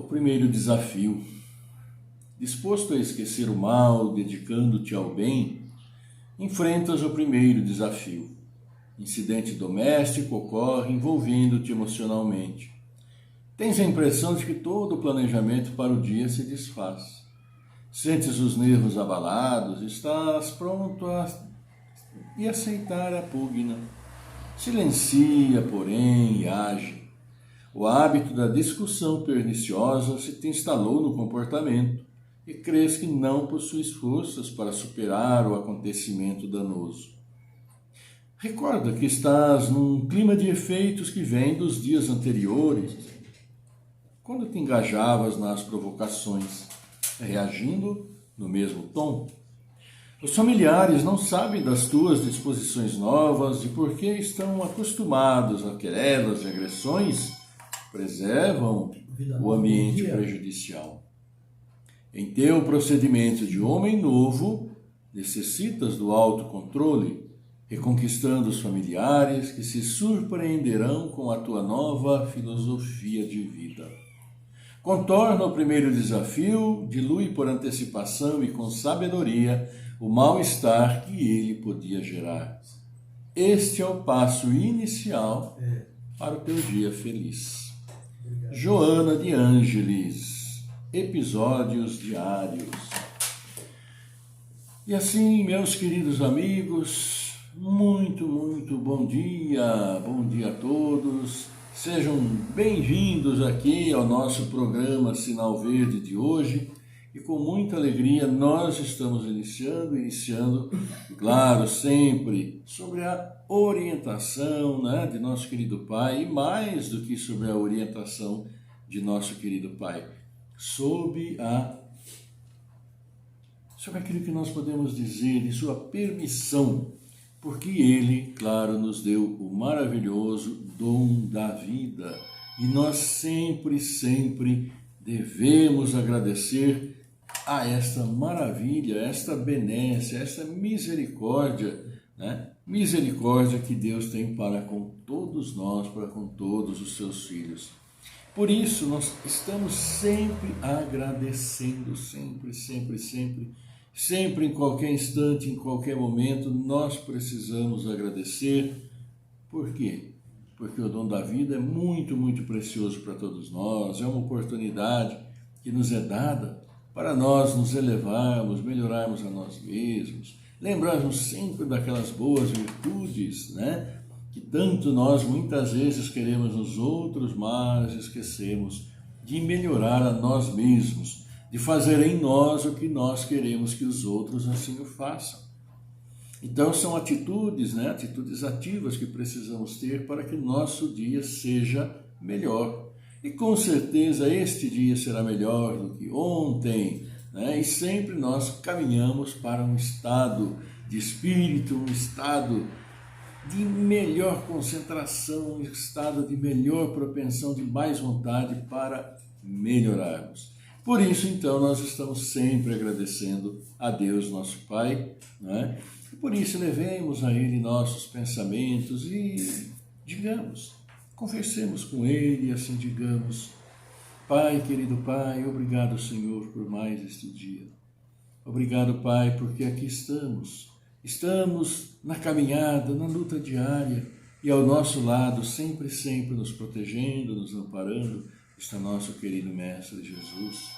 primeiro desafio. Disposto a esquecer o mal, dedicando-te ao bem, enfrentas o primeiro desafio. Incidente doméstico ocorre envolvendo-te emocionalmente. Tens a impressão de que todo o planejamento para o dia se desfaz. Sentes os nervos abalados, estás pronto a aceitar a pugna. Silencia, porém, e age. O hábito da discussão perniciosa se te instalou no comportamento e crês que não possuis forças para superar o acontecimento danoso. Recorda que estás num clima de efeitos que vem dos dias anteriores, quando te engajavas nas provocações, reagindo no mesmo tom. Os familiares não sabem das tuas disposições novas e porque estão acostumados a querelas e agressões, preservam o ambiente prejudicial. Em teu procedimento de homem novo, necessitas do autocontrole, reconquistando os familiares que se surpreenderão com a tua nova filosofia de vida. Contorna o primeiro desafio, dilui por antecipação e com sabedoria o mal-estar que ele podia gerar. Este é o passo inicial para o teu dia feliz. Obrigado. Joana de Ângeles, episódios diários. E assim, meus queridos amigos, muito bom dia a todos. Sejam bem-vindos aqui ao nosso programa Sinal Verde de hoje. E com muita alegria nós estamos iniciando, claro, sempre sobre a orientação, de nosso querido Pai, e mais do que sobre a orientação de nosso querido Pai, sobre aquilo que nós podemos dizer de sua permissão, porque Ele, claro, nos deu o maravilhoso dom da vida e nós sempre devemos agradecer a esta maravilha, esta benécia, esta misericórdia, misericórdia que Deus tem para com todos nós, para com todos os seus filhos. Por isso, nós estamos sempre agradecendo, sempre, em qualquer instante, em qualquer momento, nós precisamos agradecer. Por quê? Porque o dom da vida é muito precioso para todos nós, é uma oportunidade que nos é dada para nós nos elevarmos, melhorarmos a nós mesmos, lembrarmos sempre daquelas boas virtudes, que tanto nós muitas vezes queremos nos outros, mas esquecemos de melhorar a nós mesmos, de fazer em nós o que nós queremos que os outros assim o façam. Então são atitudes, atitudes ativas que precisamos ter para que nosso dia seja melhor. E com certeza este dia será melhor do que ontem, E sempre nós caminhamos para um estado de espírito, um estado de melhor concentração, um estado de melhor propensão, de mais vontade para melhorarmos. Por isso, então, nós estamos sempre agradecendo a Deus, nosso Pai, E por isso levemos a Ele nossos pensamentos e conversemos com Ele e assim digamos: Pai, querido Pai, obrigado, Senhor, por mais este dia. Obrigado, Pai, porque aqui estamos. Estamos na caminhada, na luta diária e ao nosso lado, sempre nos protegendo, nos amparando, está nosso querido Mestre Jesus.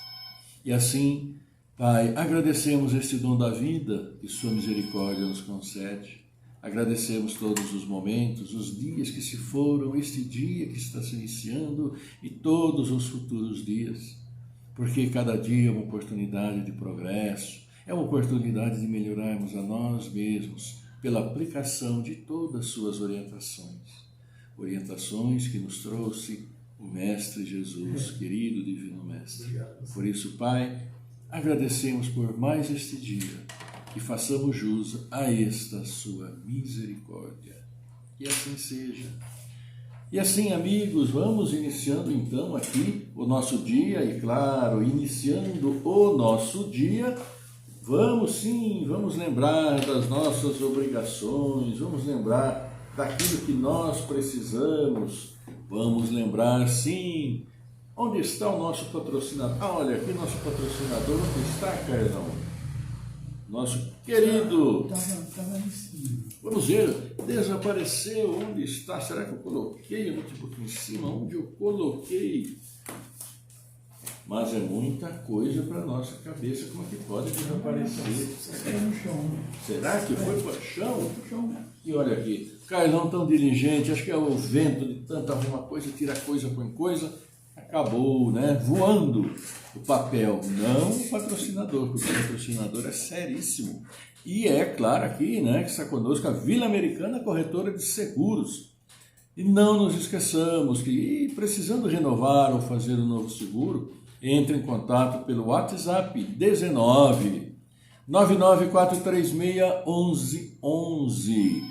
E assim, Pai, agradecemos este dom da vida que sua misericórdia nos concede. Agradecemos todos os momentos, os dias que se foram, este dia que está se iniciando e todos os futuros dias, porque cada dia é uma oportunidade de progresso, é uma oportunidade de melhorarmos a nós mesmos pela aplicação de todas as suas orientações que nos trouxe o Mestre Jesus, querido Divino Mestre. Obrigado. Por isso, Pai, agradecemos por mais este dia, que façamos jus a esta sua misericórdia. E assim seja. E assim, amigos, vamos iniciando então aqui o nosso dia, e claro, iniciando o nosso dia, vamos lembrar das nossas obrigações, vamos lembrar daquilo que nós precisamos, vamos lembrar, sim, Onde está o nosso patrocinador? Ah, olha aqui nosso patrocinador, onde está, Carlão? Nosso querido... Estava em cima. Vamos ver, desapareceu, onde está? Será que eu coloquei o notebook em cima? Onde eu coloquei? Mas é muita coisa para nossa cabeça, como é que pode desaparecer? Caiu no chão. Será que foi para o chão? No chão. E olha aqui, Carlão tão diligente, acho que é o vento de tanta arruma coisa, tira coisa, põe coisa, acabou, né? Voando o papel, não o patrocinador, porque o patrocinador é seríssimo. E é claro aqui, né, que está conosco a Vila Americana Corretora de Seguros. E não nos esqueçamos que, precisando renovar ou fazer um novo seguro, entre em contato pelo WhatsApp 19 99436 1111.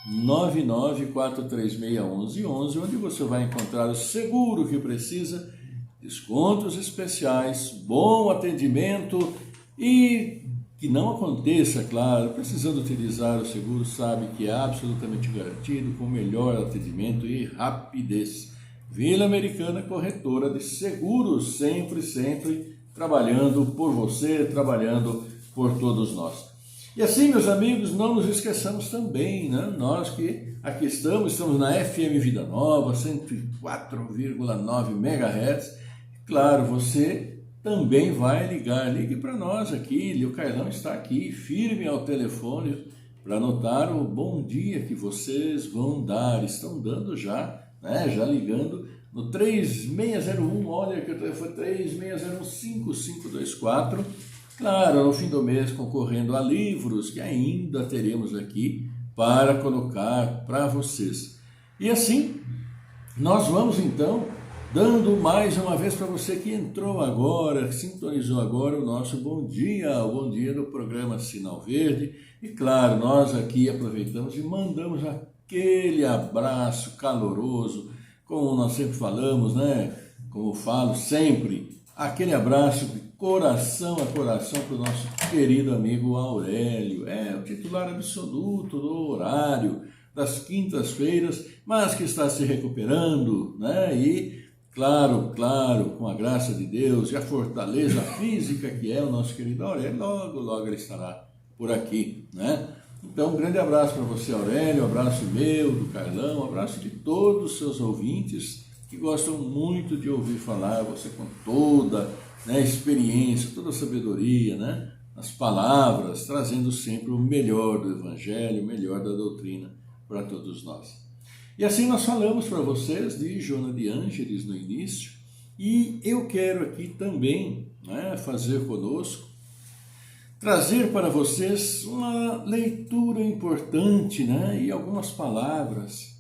99436 1111, onde você vai encontrar o seguro que precisa, descontos especiais, bom atendimento e que não aconteça, claro, precisando utilizar o seguro, sabe que é absolutamente garantido, com melhor atendimento e rapidez. Vila Americana Corretora de Seguros, sempre trabalhando por você, trabalhando por todos nós. E assim, meus amigos, não nos esqueçamos também, né? Nós que aqui estamos na FM Vida Nova, 104,9 MHz. Claro, você também vai ligar, ligue para nós aqui, o Carlão está aqui, firme ao telefone, para anotar o bom dia que vocês vão dar, estão dando já, né? Já ligando no 3601, olha que o telefone 3601-5524, claro, no fim do mês concorrendo a livros que ainda teremos aqui para colocar para vocês. E assim, nós vamos então dando mais uma vez para você que entrou agora, que sintonizou agora o nosso bom dia, o bom dia do programa Sinal Verde. E claro, nós aqui aproveitamos e mandamos aquele abraço caloroso, como nós sempre falamos, né? Como eu falo sempre, aquele abraço de coração a coração para o nosso querido amigo Aurélio, o titular absoluto do horário das quintas-feiras, mas que está se recuperando, né? E claro, com a graça de Deus e a fortaleza física que é o nosso querido Aurélio, logo ele estará por aqui, né? Então, um grande abraço para você, Aurélio, um abraço meu, do Carlão, um abraço de todos os seus ouvintes que gostam muito de ouvir falar, você com toda, né, experiência, toda a sabedoria, né, as palavras, trazendo sempre o melhor do Evangelho, o melhor da doutrina para todos nós. E assim nós falamos para vocês de Joana de Ângeles no início, e eu quero aqui também, né, fazer conosco, trazer para vocês uma leitura importante, né, e algumas palavras,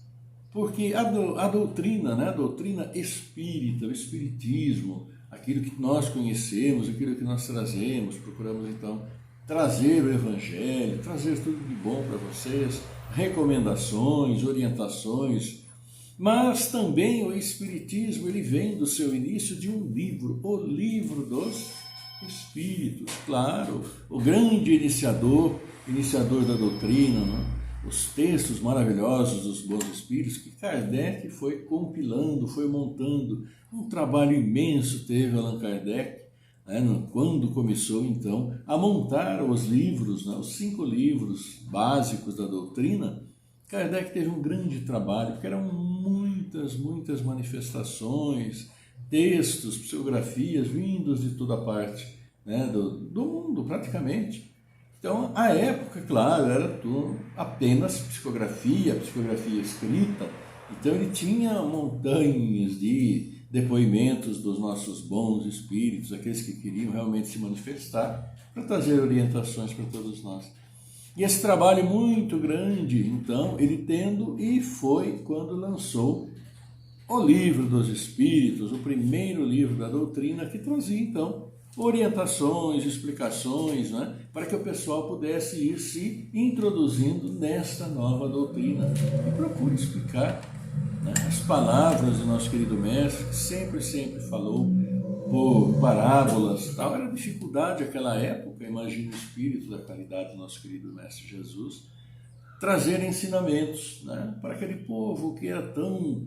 porque a doutrina, né, a doutrina espírita, o espiritismo, aquilo que nós conhecemos, aquilo que nós trazemos, procuramos então trazer o Evangelho, trazer tudo de bom para vocês, recomendações, orientações, mas também o Espiritismo, ele vem do seu início de um livro, o Livro dos Espíritos, claro, o grande iniciador da doutrina, né? Os textos maravilhosos dos bons espíritos que Kardec foi compilando, foi montando. Um trabalho imenso teve Allan Kardec, né, quando começou então a montar os livros, né, os 5 livros básicos da doutrina. Kardec teve um grande trabalho, porque eram muitas manifestações, textos, psicografias vindos de toda parte, né, do mundo praticamente. Então, a época, claro, era tudo apenas psicografia escrita. Então, ele tinha montanhas de depoimentos dos nossos bons espíritos, aqueles que queriam realmente se manifestar, para trazer orientações para todos nós. E esse trabalho muito grande, então, ele tendo, e foi quando lançou o Livro dos Espíritos, o primeiro livro da doutrina, que trazia, então, orientações, explicações, né, para que o pessoal pudesse ir se introduzindo nesta nova doutrina. E procure explicar, né, as palavras do nosso querido mestre, que sempre falou por parábolas. Tal era a dificuldade naquela época, imagina o espírito da caridade do nosso querido mestre Jesus, trazer ensinamentos, né, para aquele povo que era tão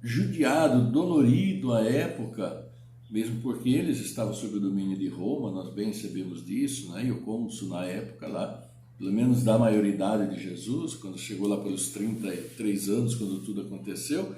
judiado, dolorido à época, mesmo porque eles estavam sob o domínio de Roma, nós bem sabemos disso, né? E o cônsul na época lá, pelo menos da maioridade de Jesus, quando chegou lá pelos 33 anos, quando tudo aconteceu,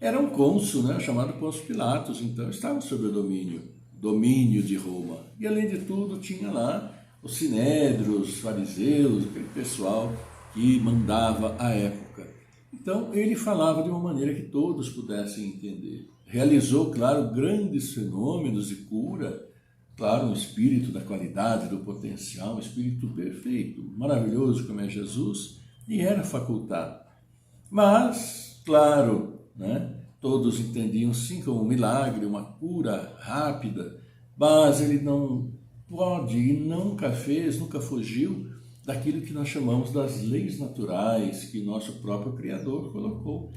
era um cônsul, né? Chamado Pôncio Pilatos, então estava sob o domínio de Roma. E além de tudo tinha lá os sinédrios, os fariseus, aquele pessoal que mandava à época. Então ele falava de uma maneira que todos pudessem entender. Realizou, claro, grandes fenômenos de cura, claro, um espírito da qualidade, do potencial, um espírito perfeito, maravilhoso como é Jesus, e era facultado. Mas, claro, né, todos entendiam sim como um milagre, uma cura rápida, mas ele não pode e nunca fez, nunca fugiu daquilo que nós chamamos das leis naturais que nosso próprio Criador colocou.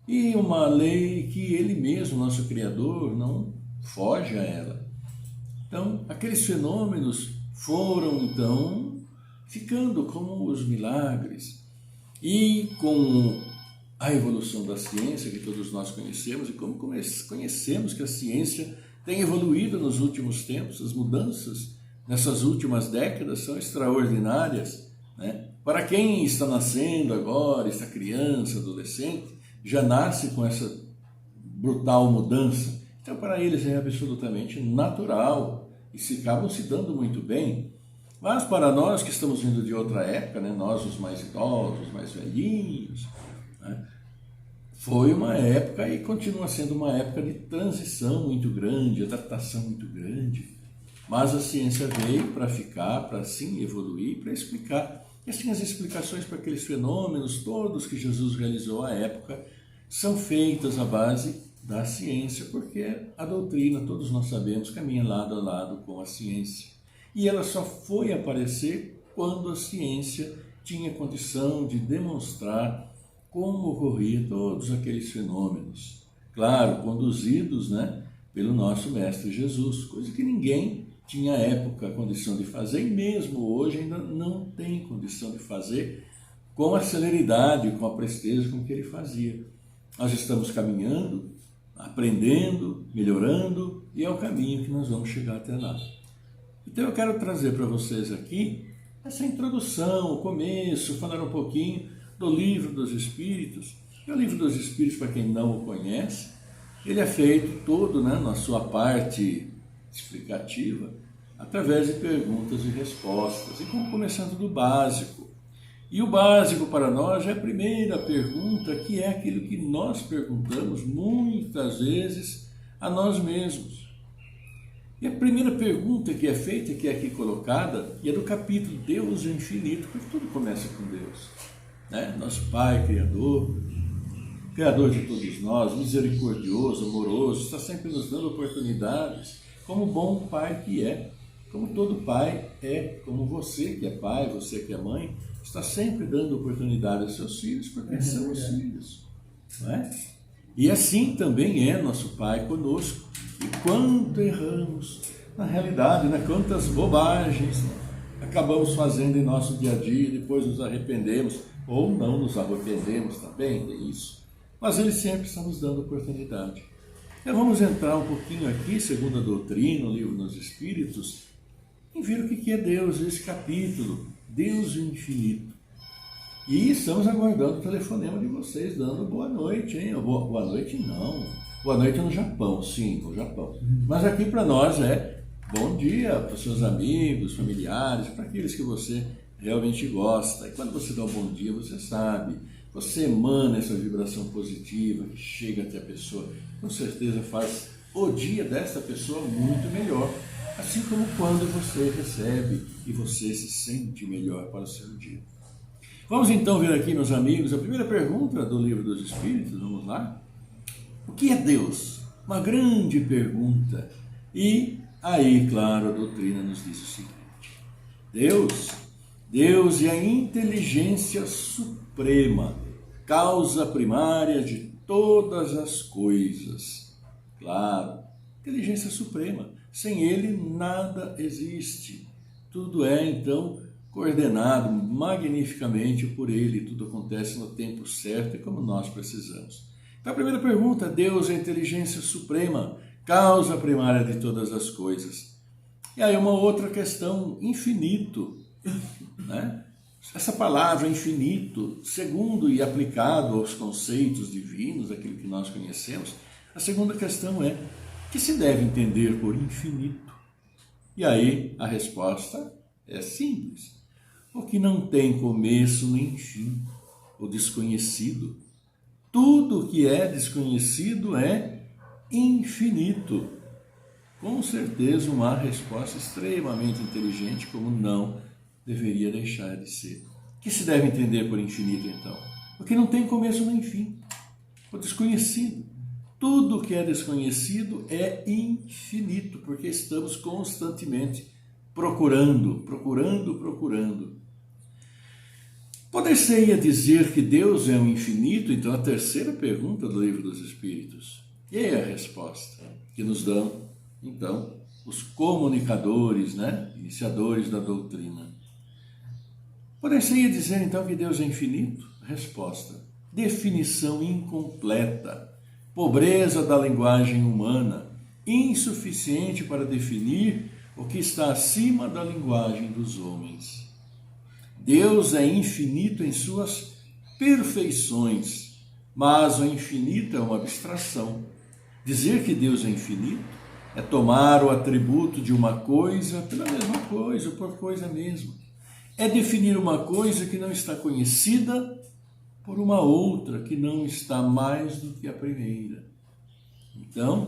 E uma lei que ele mesmo, nosso Criador, não foge a ela. Então, aqueles fenômenos foram, então, ficando como os milagres. E com a evolução da ciência, que todos nós conhecemos, e como conhecemos que a ciência tem evoluído nos últimos tempos, as mudanças nessas últimas décadas são extraordinárias, né? Para quem está nascendo agora, essa criança, adolescente, já nasce com essa brutal mudança. Então, para eles é absolutamente natural e se acabam se dando muito bem. Mas para nós que estamos vindo de outra época, né, nós os mais idosos, os mais velhinhos, né, foi uma época e continua sendo uma época de transição muito grande, adaptação muito grande. Mas a ciência veio para ficar, para sim evoluir, para explicar. E assim as explicações para aqueles fenômenos todos que Jesus realizou à época são feitas à base da ciência, porque a doutrina, todos nós sabemos, caminha lado a lado com a ciência. E ela só foi aparecer quando a ciência tinha condição de demonstrar como ocorriam todos aqueles fenômenos. Claro, conduzidos, né, pelo nosso Mestre Jesus, coisa que ninguém tinha à época condição de fazer, e mesmo hoje ainda não tem condição de fazer com a celeridade, com a presteza com que ele fazia. Nós estamos caminhando, aprendendo, melhorando, e é o caminho que nós vamos chegar até lá. Então eu quero trazer para vocês aqui essa introdução, o começo, falar um pouquinho do Livro dos Espíritos. E o Livro dos Espíritos, para quem não o conhece, ele é feito todo, né, na sua parte explicativa, através de perguntas e respostas, e começando do básico. E o básico para nós é a primeira pergunta, que é aquilo que nós perguntamos muitas vezes a nós mesmos. E a primeira pergunta que é feita, que é aqui colocada, e é do capítulo Deus é Infinito, porque tudo começa com Deus, né? Nosso Pai, Criador de todos nós, misericordioso, amoroso, está sempre nos dando oportunidades, como bom Pai que é, como todo pai é, como você que é pai, você que é mãe, está sempre dando oportunidade aos seus filhos, porque são os filhos, não é? E assim também é nosso Pai conosco. E quanto erramos, na realidade, né? Quantas bobagens acabamos fazendo em nosso dia a dia, depois nos arrependemos, ou não nos arrependemos também, é isso. Mas Ele sempre está nos dando oportunidade. Então vamos entrar um pouquinho aqui, segundo a doutrina, o Livro dos Espíritos, e ver o que é Deus, esse capítulo, Deus Infinito. E estamos aguardando o telefonema de vocês, dando boa noite, hein? Boa noite não, boa noite no Japão, sim, no Japão. Mas aqui para nós é bom dia para os seus amigos, familiares, para aqueles que você realmente gosta. E quando você dá um bom dia, você sabe, você emana essa vibração positiva que chega até a pessoa, com certeza faz o dia dessa pessoa muito melhor. Assim como quando você recebe e você se sente melhor para o seu dia. Vamos então ver aqui, meus amigos, a primeira pergunta do Livro dos Espíritos, vamos lá? O que é Deus? Uma grande pergunta. E aí, claro, a doutrina nos diz o seguinte: Deus é a inteligência suprema, causa primária de todas as coisas. Claro, inteligência suprema. Sem Ele nada existe. Tudo é, então, coordenado magnificamente por Ele. Tudo acontece no tempo certo e como nós precisamos. Então, a primeira pergunta: Deus é a inteligência suprema, causa primária de todas as coisas. E aí uma outra questão, infinito, né? Essa palavra infinito, segundo e aplicado aos conceitos divinos, aquilo que nós conhecemos, a segunda questão é: o que se deve entender por infinito? E aí a resposta é simples: o que não tem começo nem fim, o desconhecido. Tudo que é desconhecido é infinito. Com certeza uma resposta extremamente inteligente, como não deveria deixar de ser. O que se deve entender por infinito, então? O que não tem começo nem fim, o desconhecido. Tudo que é desconhecido é infinito, porque estamos constantemente procurando. Poder-se-ia dizer que Deus é um infinito? Então, a terceira pergunta do Livro dos Espíritos. E aí a resposta que nos dão, então, os comunicadores, né? Iniciadores da doutrina. Poder-se-ia dizer, então, que Deus é infinito? Resposta: definição incompleta. Pobreza da linguagem humana, insuficiente para definir o que está acima da linguagem dos homens. Deus é infinito em suas perfeições, mas o infinito é uma abstração. Dizer que Deus é infinito é tomar o atributo de uma coisa pela mesma coisa, por coisa mesma. É definir uma coisa que não está conhecida por uma outra que não está mais do que a primeira. Então,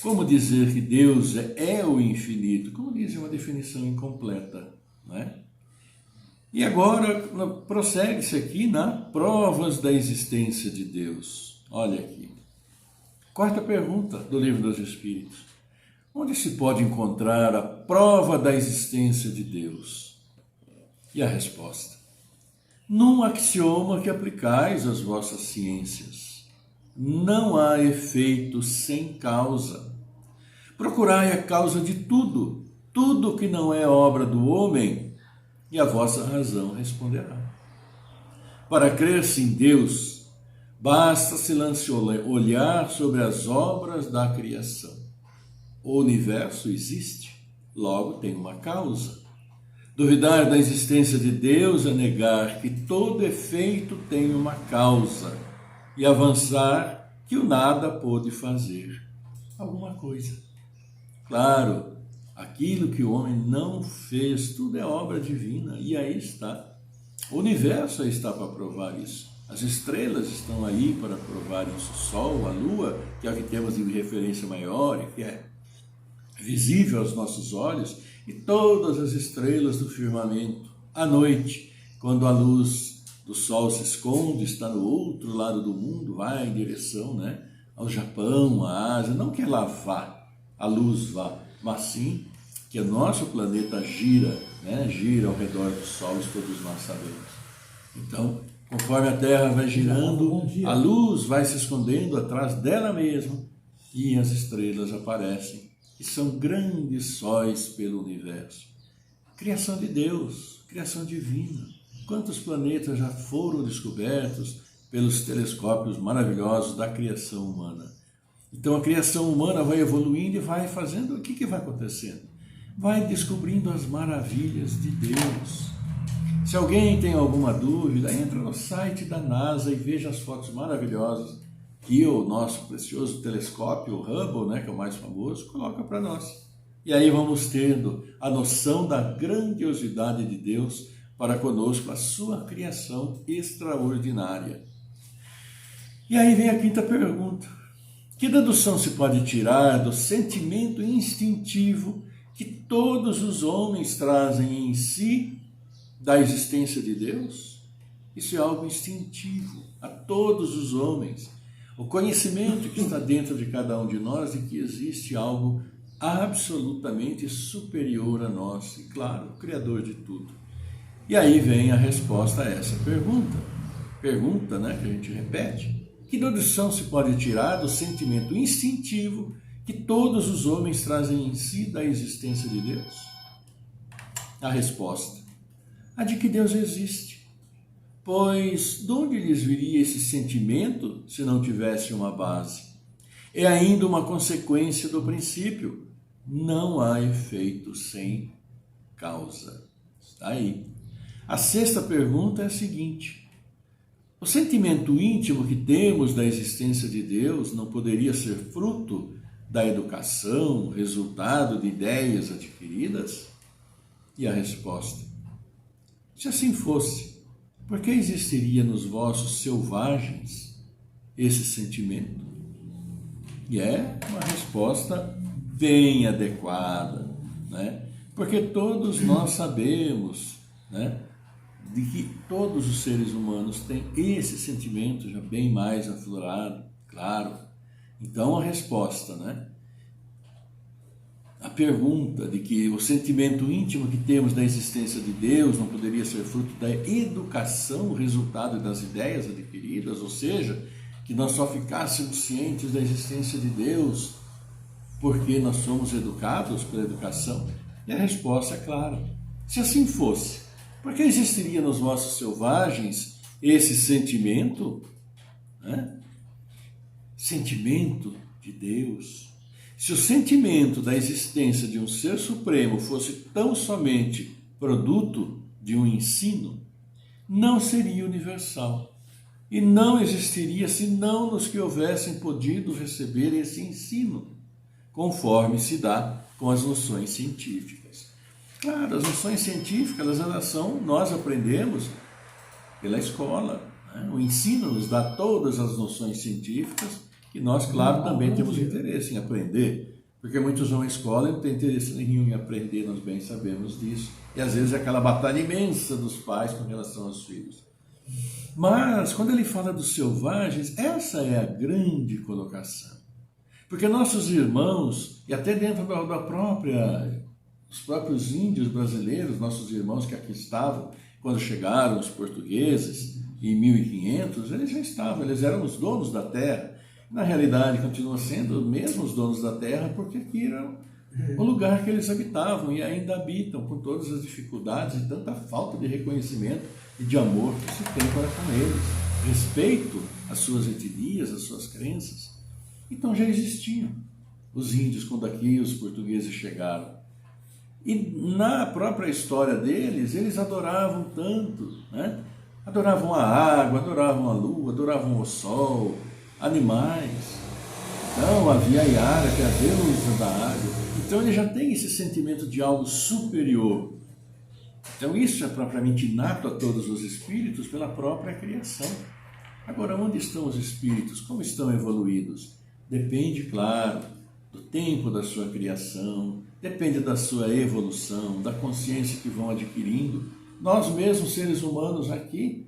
como dizer que Deus é o infinito? Como diz, é uma definição incompleta, não é? E agora, prossegue-se aqui na provas da existência de Deus. Olha aqui. Quarta pergunta do Livro dos Espíritos. Onde se pode encontrar a prova da existência de Deus? E a resposta: num axioma que aplicais às vossas ciências. Não há efeito sem causa. Procurai a causa de tudo, tudo que não é obra do homem, e a vossa razão responderá. Para crer-se em Deus, basta-se olhar sobre as obras da criação. O universo existe, logo tem uma causa. Duvidar da existência de Deus é negar que todo efeito tem uma causa e avançar que o nada pôde fazer alguma coisa. Claro, aquilo que o homem não fez, tudo é obra divina, e aí está. O universo aí está para provar isso. As estrelas estão aí para provar isso. O Sol, a Lua, que é o que temos de referência maior e que é visível aos nossos olhos, e todas as estrelas do firmamento. À noite, quando a luz do Sol se esconde, está no outro lado do mundo, vai em direção, né, ao Japão, à Ásia. Não que ela vá, a luz vá, mas sim que o nosso planeta gira, né, gira ao redor do Sol, isso todos nós sabemos. Então, conforme a Terra vai girando, a luz vai se escondendo atrás dela mesma e as estrelas aparecem, que são grandes sóis pelo universo. Criação de Deus, criação divina. Quantos planetas já foram descobertos pelos telescópios maravilhosos da criação humana? Então a criação humana vai evoluindo e vai fazendo, o que vai acontecendo? Vai descobrindo as maravilhas de Deus. Se alguém tem alguma dúvida, entra no site da NASA e veja as fotos maravilhosas que o nosso precioso telescópio, o Hubble, né, que é o mais famoso, coloca para nós. E aí vamos tendo a noção da grandiosidade de Deus para conosco, a sua criação extraordinária. E aí vem a quinta pergunta. Que dedução se pode tirar do sentimento instintivo que todos os homens trazem em si da existência de Deus? Isso é algo instintivo a todos os homens. O conhecimento que está dentro de cada um de nós de que existe algo absolutamente superior a nós, e claro, o Criador de tudo. E aí vem a resposta a essa pergunta. Pergunta, né, que a gente repete. Que dedução se pode tirar do sentimento instintivo que todos os homens trazem em si da existência de Deus? A resposta: a de que Deus existe. Pois de onde lhes viria esse sentimento se não tivesse uma base? É ainda uma consequência do princípio. Não há efeito sem causa. Está aí. A sexta pergunta é a seguinte: o sentimento íntimo que temos da existência de Deus não poderia ser fruto da educação, resultado de ideias adquiridas? E a resposta: se assim fosse, por que existiria nos vossos selvagens esse sentimento? E é uma resposta bem adequada, né? Porque todos nós sabemos, né, de que todos os seres humanos têm esse sentimento já bem mais aflorado, claro. Então a resposta, né? A pergunta de que o sentimento íntimo que temos da existência de Deus não poderia ser fruto da educação, resultado das ideias adquiridas, ou seja, que nós só ficássemos cientes da existência de Deus porque nós somos educados pela educação? E a resposta é clara. Se assim fosse, por que existiria nos vossos selvagens esse sentimento? Né? Sentimento de Deus. Se o sentimento da existência de um ser supremo fosse tão somente produto de um ensino, não seria universal. E não existiria senão nos que houvessem podido receber esse ensino, conforme se dá com as noções científicas. Claro, as noções científicas, nós aprendemos pela escola, né? O ensino nos dá todas as noções científicas que nós, claro, também temos interesse em aprender, porque muitos vão à escola e não têm interesse nenhum em aprender, nós bem sabemos disso. E às vezes é aquela batalha imensa dos pais com relação aos filhos. Mas, quando ele fala dos selvagens, essa é a grande colocação. Porque nossos irmãos, e até dentro os próprios índios brasileiros, nossos irmãos que aqui estavam, quando chegaram os portugueses, em 1500, eles eram os donos da terra. Na realidade, continuam sendo mesmo os donos da terra, porque aqui era o lugar que eles habitavam e ainda habitam, com todas as dificuldades e tanta falta de reconhecimento e de amor que se tem para com eles, respeito às suas etnias, às suas crenças. Então já existiam os índios quando aqui os portugueses chegaram. E na própria história deles, eles adoravam tanto, né? Adoravam a água, adoravam a lua, adoravam o sol, animais. Então havia a Iara, que é a deusa da água. Então ele já tem esse sentimento de algo superior. Então isso é propriamente inato a todos os espíritos pela própria criação. Agora, onde estão os espíritos? Como estão evoluídos? Depende, claro, do tempo da sua criação, depende da sua evolução, da consciência que vão adquirindo. Nós mesmos, seres humanos aqui,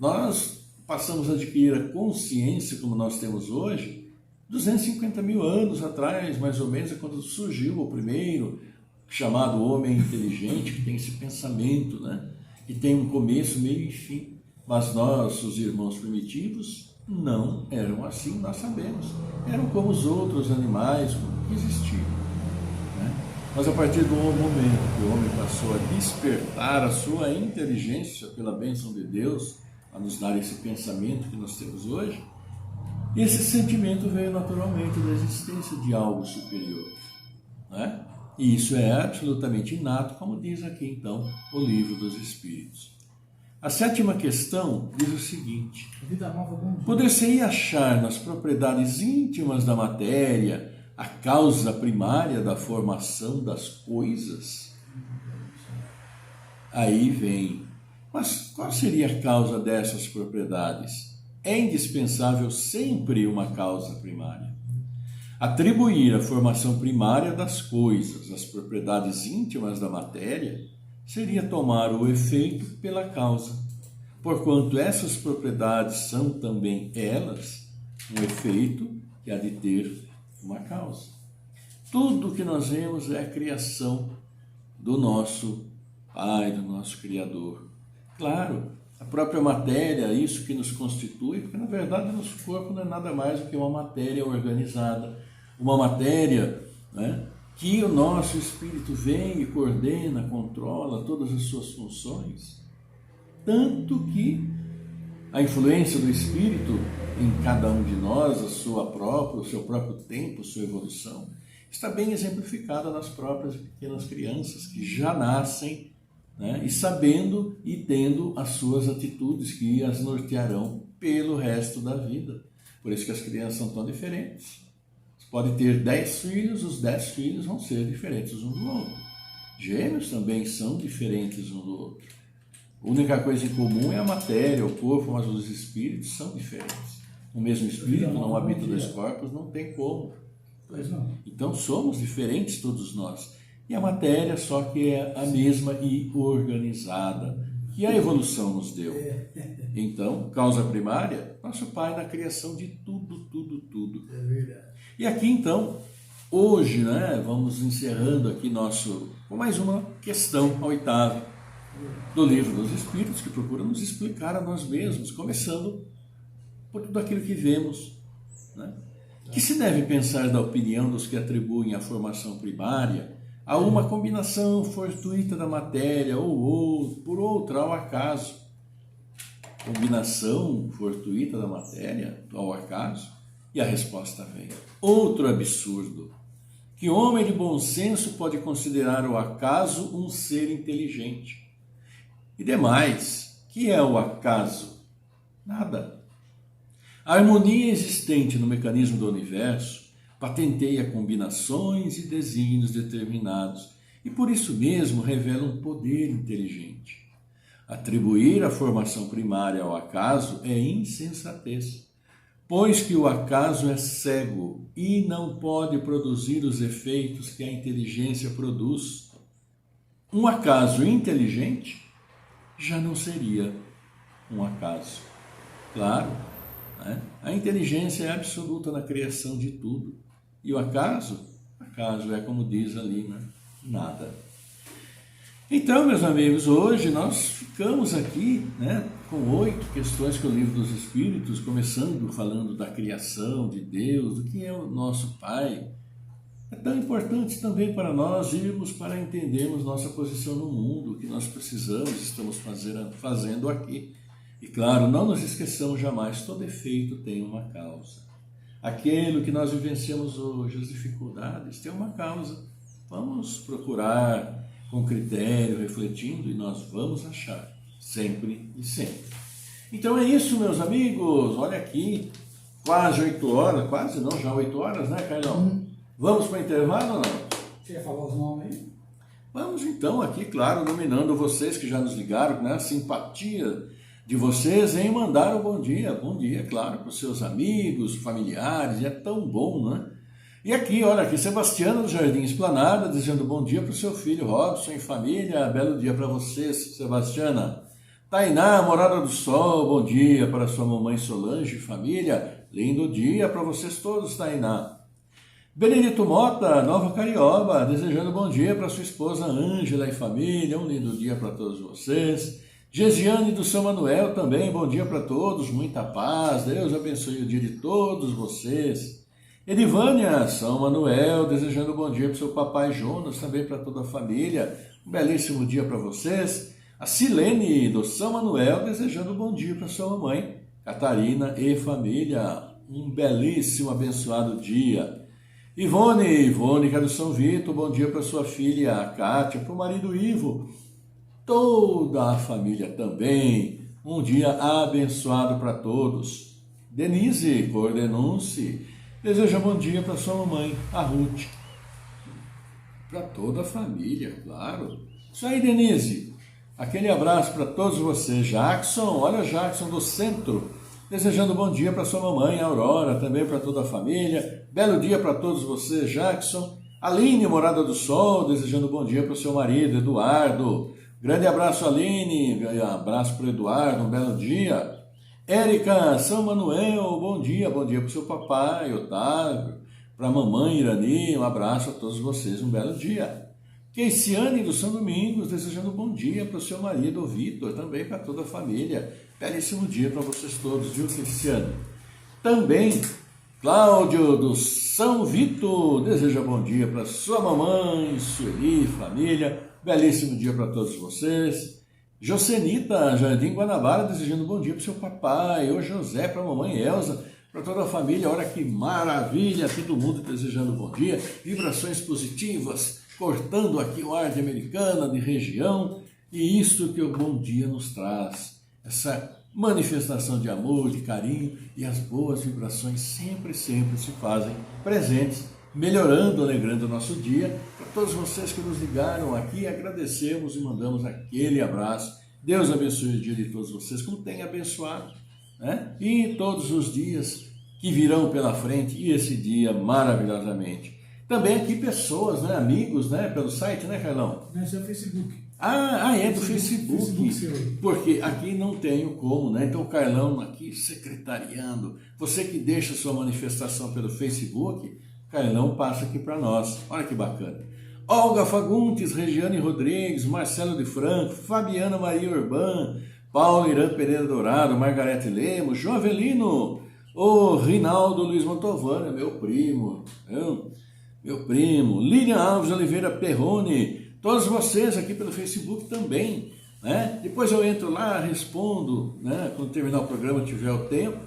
nós passamos a adquirir a consciência como nós temos hoje, 250 mil anos atrás, mais ou menos, é quando surgiu o primeiro chamado homem inteligente, que tem esse pensamento, né? Que tem um começo, meio e fim. Mas nós, os irmãos primitivos, não eram assim, nós sabemos. Eram como os outros animais que existiam, né? Mas a partir do momento que o homem passou a despertar a sua inteligência pela bênção de Deus, a nos dar esse pensamento que nós temos hoje, esse sentimento veio naturalmente da existência de algo superior, né? E isso é absolutamente inato, como diz aqui então o Livro dos Espíritos. A sétima questão diz o seguinte: poder-se-ia achar nas propriedades íntimas da matéria a causa primária da formação das coisas? Aí vem, mas qual seria a causa dessas propriedades? É indispensável sempre uma causa primária. Atribuir a formação primária das coisas às propriedades íntimas da matéria seria tomar o efeito pela causa, porquanto essas propriedades são também elas um efeito que há de ter uma causa. Tudo o que nós vemos é a criação do nosso Pai, do nosso Criador. Claro, a própria matéria, isso que nos constitui, porque na verdade o nosso corpo não é nada mais do que uma matéria organizada, uma matéria, né, que o nosso espírito vem e coordena, controla todas as suas funções, tanto que a influência do espírito em cada um de nós o seu próprio tempo, sua evolução, está bem exemplificada nas próprias pequenas crianças que já nascem, né, e sabendo e tendo as suas atitudes que as nortearão pelo resto da vida. Por isso que as crianças são tão diferentes. Você pode ter 10 filhos, os 10 filhos vão ser diferentes um do outro. Gêmeos também são diferentes um do outro. A única coisa em comum é a matéria, o corpo, mas os espíritos são diferentes. O mesmo espírito não habita dois corpos, não tem como. Pois não. Então somos diferentes todos nós. E a matéria só que é a mesma e organizada, que a evolução nos deu. Então, causa primária, nosso Pai na criação de tudo, tudo, tudo. É verdade. E aqui então, hoje, né, vamos encerrando aqui com mais uma questão, a oitava, do Livro dos Espíritos, que procura nos explicar a nós mesmos, começando por tudo aquilo que vemos, né? Que se deve pensar da opinião dos que atribuem a formação primária a uma combinação fortuita da matéria ou por outra ao acaso. Combinação fortuita da matéria ao acaso? E a resposta vem. Outro absurdo. Que homem de bom senso pode considerar o acaso um ser inteligente? E demais, que é o acaso? Nada. A harmonia existente no mecanismo do universo patenteia combinações e desígnios determinados e por isso mesmo revela um poder inteligente. Atribuir a formação primária ao acaso é insensatez, pois que o acaso é cego e não pode produzir os efeitos que a inteligência produz. Um acaso inteligente já não seria um acaso. Claro, né? A inteligência é absoluta na criação de tudo. E o acaso é como diz ali, né? Nada. Então, meus amigos, hoje nós ficamos aqui, né, com 8 questões que o Livro dos Espíritos, começando falando da criação de Deus, do que é o nosso Pai. É tão importante também para nós irmos para entendermos nossa posição no mundo, o que nós precisamos, estamos fazendo aqui. E claro, não nos esqueçamos jamais, todo efeito tem uma causa. Aquilo que nós vivenciamos hoje, as dificuldades, tem uma causa. Vamos procurar com critério, refletindo, e nós vamos achar, sempre e sempre. Então é isso, meus amigos. Olha aqui, quase 8 horas, quase não, já 8 horas, né, Carlão? Vamos para o intervalo ou não? Você quer falar os nomes aí? Vamos então aqui, claro, nominando vocês que já nos ligaram, né? A simpatia de vocês em mandar o bom dia, claro, para os seus amigos, familiares, e é tão bom, né? E aqui, olha aqui, Sebastiana do Jardim Esplanada, desejando bom dia para o seu filho Robson e família, belo dia para vocês, Sebastiana. Tainá, Morada do Sol, bom dia para sua mamãe Solange e família, lindo dia para vocês todos, Tainá. Benedito Mota, Nova Carioba, desejando bom dia para sua esposa Ângela e família, um lindo dia para todos vocês. Gesiane do São Manuel também, bom dia para todos, muita paz, Deus abençoe o dia de todos vocês. Edivânia, São Manuel, desejando bom dia para o seu papai Jonas, também para toda a família, um belíssimo dia para vocês. A Silene do São Manuel, desejando bom dia para sua mamãe Catarina e família, um belíssimo, abençoado dia. Ivone, que é do São Vito, bom dia para sua filha Kátia, para o marido Ivo, toda a família também, um dia abençoado para todos. Denise Cordenunce, deseja bom dia para sua mamãe, a Ruth, para toda a família, claro. Isso aí, Denise, aquele abraço para todos vocês. Jackson, olha Jackson do centro, desejando bom dia para sua mamãe, Aurora, também para toda a família. Belo dia para todos vocês, Jackson. Aline, Morada do Sol, desejando bom dia para o seu marido, Eduardo. Grande abraço, Aline, abraço para o Eduardo, um belo dia. Érica, São Manuel, bom dia para o seu papai, Otávio, para a mamãe Irani, um abraço a todos vocês, um belo dia. Keiciane do São Domingos, desejando bom dia para o seu marido, Vitor, também para toda a família. Belíssimo dia para vocês todos, viu, Keiciane? Também, Cláudio do São Vito, deseja bom dia para sua mamãe, Sueli, família. Belíssimo dia para todos vocês. Josenita, Jardim Guanabara, desejando bom dia para o seu papai. Ô José, para a mamãe Elza, para toda a família. Olha que maravilha, todo mundo desejando bom dia. Vibrações positivas, cortando aqui o ar de Americana, de região. E isto que o bom dia nos traz. Essa manifestação de amor, de carinho e as boas vibrações sempre se fazem presentes, melhorando, alegrando o nosso dia. Para todos vocês que nos ligaram aqui, agradecemos e mandamos aquele abraço. Deus abençoe o dia de todos vocês, como tem abençoado, né? E todos os dias que virão pela frente, e esse dia maravilhosamente. Também aqui pessoas, né? Amigos, né? Pelo site, né, Carlão? Não, esse é o Facebook. É do Facebook, Facebook, porque aqui não tenho como, né? Então o Carlão aqui secretariando, você que deixa sua manifestação pelo Facebook, Carlão passa aqui para nós, olha que bacana. Olga Fagundes, Regiane Rodrigues, Marcelo de Franco, Fabiana Maria Urbán, Paulo Irã Pereira Dourado, Margarete Lemos, João Avelino, o Rinaldo Luiz Mantovani, meu primo, Lilian Alves Oliveira Perrone, todos vocês aqui pelo Facebook também, né? Depois eu entro lá, respondo, né? Quando terminar o programa, tiver o tempo,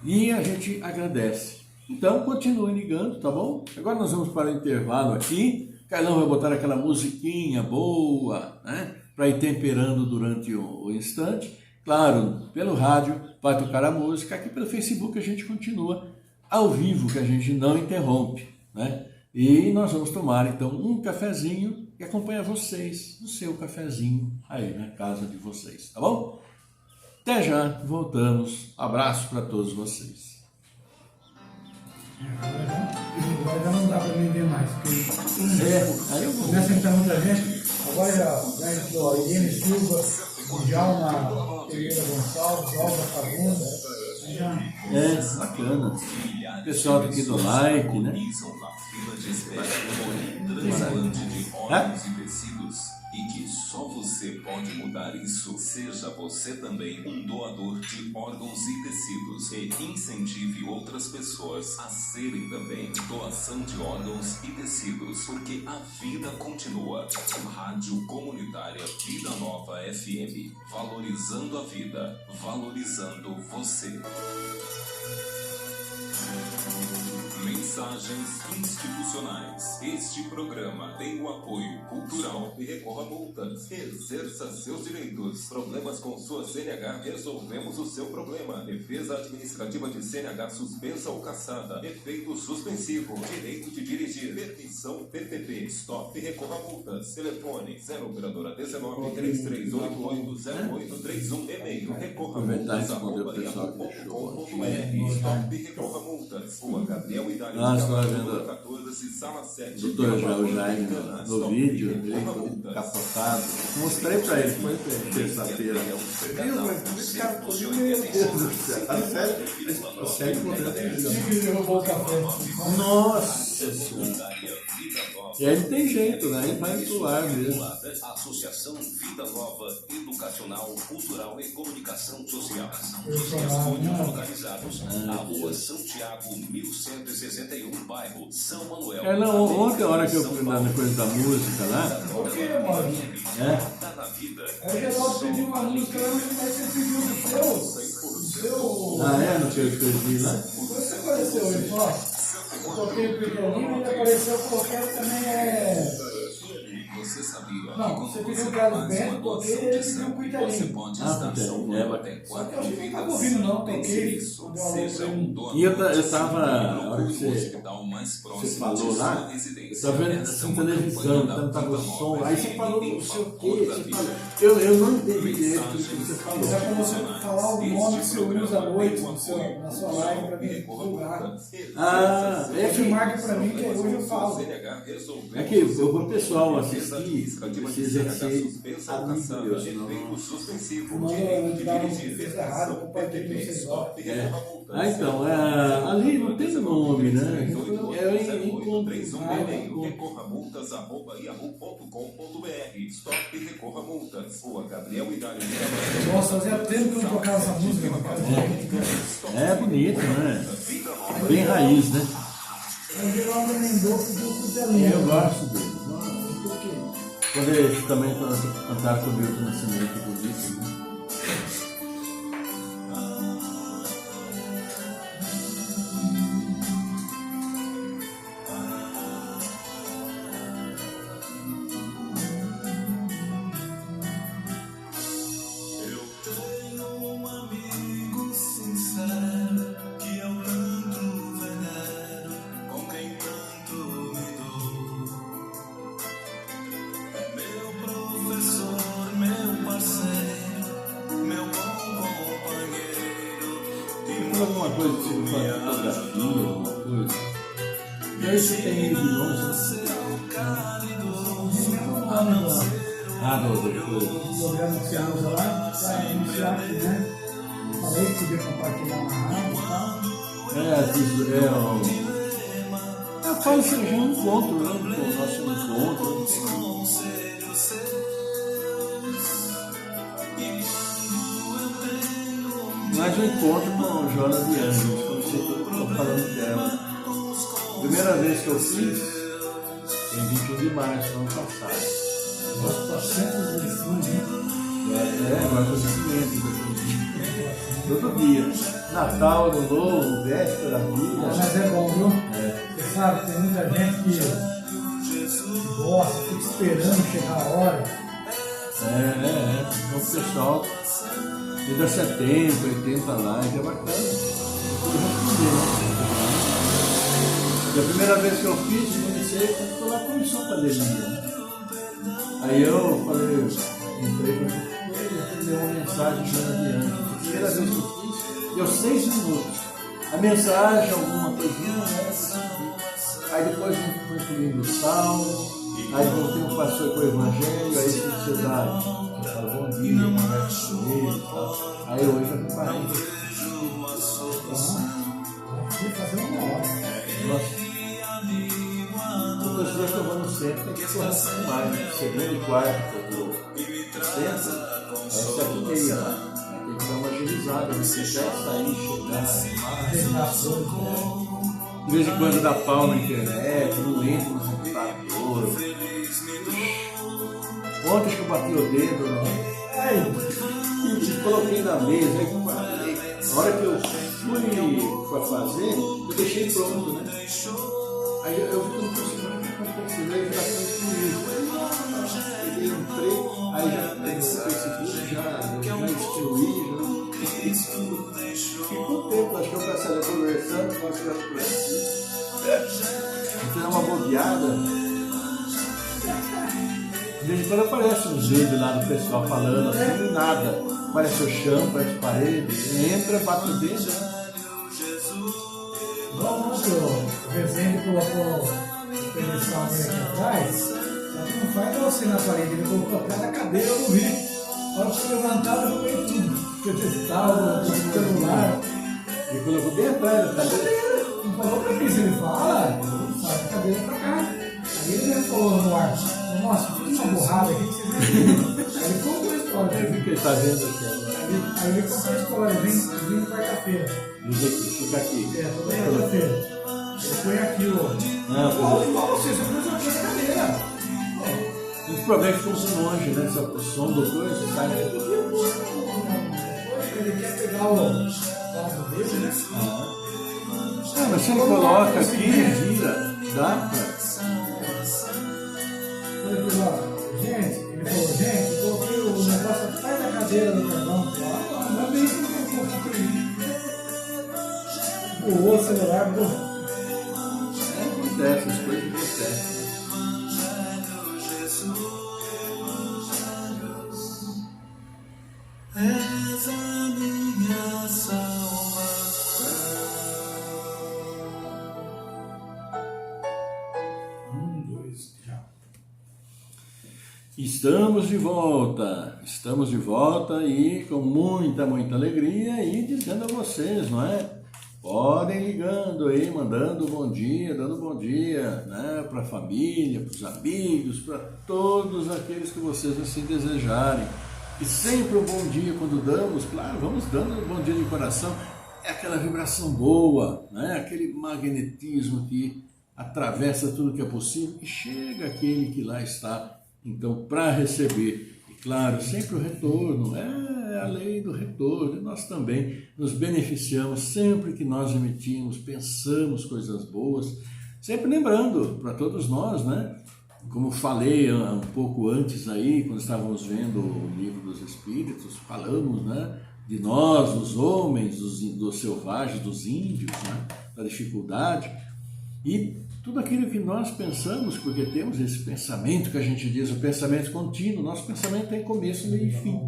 e a gente agradece. Então, continuem ligando, tá bom? Agora nós vamos para o intervalo aqui. Carlão vai botar aquela musiquinha boa, né? Para ir temperando durante o instante. Claro, pelo rádio vai tocar a música. Aqui pelo Facebook a gente continua ao vivo, que a gente não interrompe, né? E nós vamos tomar, então, um cafezinho e acompanhar vocês no seu cafezinho aí na casa de vocês, tá bom? Até já, voltamos. Abraço para todos vocês. Agora já não dá para mim ver mais. Porque Aí eu vou. começa a entrar muita gente. Agora já entrou a Irene Silva, o Djalma Pereira Gonçalves, Olga Fagundes. Bacana. O pessoal aqui do like, né? E que só você pode mudar isso. Seja você também um doador de órgãos e tecidos e incentive outras pessoas a serem também. Doação de órgãos e tecidos, porque a vida continua. Rádio Comunitária Vida Nova FM, valorizando a vida, valorizando você. Mensagens institucionais. Este programa tem o apoio cultural e recorra multas. Exerça seus direitos. Problemas com sua CNH, resolvemos o seu problema. Defesa administrativa de CNH suspensa ou cassada. Efeito suspensivo. Direito de dirigir. Permissão PPP. Stop e recorra multas. Telefone 0 operadora 19 3388 0831. E-mail recorra multas @yahoo.com.br. Stop e recorra multas. Rua Gabriel Idade Nós estamos vendo 14, sala 7. Doutor Jaime no vídeo, ele capotado. Mostrei pra ele, foi terça-feira. Esse cara comigo, meu Deus do céu. A série derrubou o café. Nossa Senhora. E aí não tem jeito, né? Ele vai pro ar mesmo. Associação Vida Nova, Educacional, Cultural e Comunicação Social. Telefone localizados na Rua São Tiago, 1161, bairro São Manuel. Não, ontem, a hora que eu fui na coisa da música lá. O que, mano? Tá na vida. Aí o Geraldo pediu uma música lá, mas você pediu o seu. No que eu escrevi lá? Você apareceu hoje, ó. Eu toquei o pequenininho e apareceu qualquer também Você sabia? Não, você pediu o Carlos Bento, toquei e ele pediu o Cuitarinho. Você pode estar salvando até Só que eu 4 achei que não vidas. estava ouvindo, não. Toquei. Seja um dono. E eu tava, a hora que você falou lá, eu tava vendo assim televisão, então tava o som, aí você falou não sei o quê, eu não entendi direito o que você falou. Mas é pra você falar o nome que você usa à noite na sua live pra mim divulgar. Esse marca pra mim que hoje eu falo. É que o pessoal assistir, precisa ser amigo meu, senão Não, eu dava coisa errada, eu compartilhei no celular. Então, ali não tem nome, né? Eu encontro. Recorra multas @yahoo.com.br. Stop e recorra multas. Rua Gabriel Idade. Nossa, fazia tempo que eu não tocava essa música na casa. É bonito, né? Bem raiz, né? O Geraldo Mendonça pediu o Cuitarinho. Eu gosto dele. Por quê? Quando eles também cantaram com o Milton Nascimento, bonito, né? Alguma coisa que você faz fotografia, alguma coisa. E aí você tem ele de longe. Do programa que você usa lá, para iniciar aqui, né? Falei que podia compartilhar na rádio e tal. Eu falo que um encontro, né? O nosso encontro. Mas eu encontro com o Jonas de Anjos, como você estou falando dela. Primeira vez que eu fiz foi em 21 de março, ano passado. Nossa, 400 lições, né? Agora eu estou aqui. Todo dia. Natal, Ano Novo, véspera, vida. Mas é bom, viu? Você sabe, tem muita gente que gosta, fica esperando chegar a hora. Então o pessoal me dá 70, 80 likes, é bacana. E a primeira vez que eu fiz, eu comecei, quando lá começou a pandemia. Né? Aí eu falei, entrei para deu uma mensagem de Jonas de Anjos. A primeira vez que eu fiz, deu 6 minutos. A mensagem, alguma coisinha, né? Aí depois fui incluindo o salmo, aí voltei passou com o evangelho, aí você dá, fala bom dia, conversa com ele e tal. Aí hoje eu preparei. Fui fazer uma hora. Nossa. Outras coisas que eu vou no centro tem que ser assim mais, né? Segunda e quarta que eu vou no centro, essa aqui meia lá. Tem que dar uma agilizada, né? Se quiser sair, chegar, de vez em quando dá pau na internet, não entro no computador. Ontem que eu bati o dedo, e coloquei na mesa, a hora que eu fui para fazer, eu deixei pronto, né? Aí eu vi que não consegui acontecer, aí já foi incluído. Eu entrei, aí já peguei o Facebook, já instruí, ficou tempo, acho que eu passei conversando, mostrando por aqui. Então é uma bobeada. De vez em quando aparece uns vídeos lá do pessoal falando assim, nada. Parece o chão, parece parede, entra, bate o dedo. Vamos, o Rezende colocou o pedestal dele aqui atrás, só que não faz você na parede, ele colocou atrás da cadeira, eu não vi. A hora que eu levantava, eu vi tudo. Pedestal, o celular. Ele colocou bem atrás da cadeira. Não falou pra mim, se ele fala, sai da cadeira pra cá. Aí ele mesmo falou no ar, nossa, fiz uma borrada aqui que vocês viram. Aí ele contou a história. Eu vi que ele está vendo aqui agora. Aí ele contou a história, vem quarta-feira. Diz aqui, fica aqui. Toda quarta-feira. Ele põe aqui, ó. Igual você pôs aqui na cadeira. O problema é que ficou longe, né? O som do coisa sai daqui. Ele quer pegar o lado dele, né? Mas se ele coloca aqui, vira, dá pra... Gente, ele falou, gente, eu coloquei o negócio atrás da cadeira do carvão. Ainda bem que não colocou pra mim. O outro celular, acontece, as coisas acontecem. Estamos de volta e com muita alegria e dizendo a vocês, não é? Podem ligando aí, mandando bom dia, dando bom dia, né? Para a família, para os amigos, para todos aqueles que vocês assim desejarem. E sempre um bom dia quando damos, claro, vamos dando um bom dia de coração, é aquela vibração boa, né? Aquele magnetismo que atravessa tudo que é possível e chega aquele que lá está Então, para receber, e claro, sempre o retorno, é a lei do retorno, e nós também nos beneficiamos sempre que nós emitimos, pensamos coisas boas, sempre lembrando para todos nós, né? Como falei um pouco antes aí, quando estávamos vendo o livro dos Espíritos, falamos, né, de nós, os homens, dos selvagens, dos índios, né, da dificuldade, e tudo aquilo que nós pensamos, porque temos esse pensamento que a gente diz, o pensamento contínuo, nosso pensamento tem começo, meio e fim.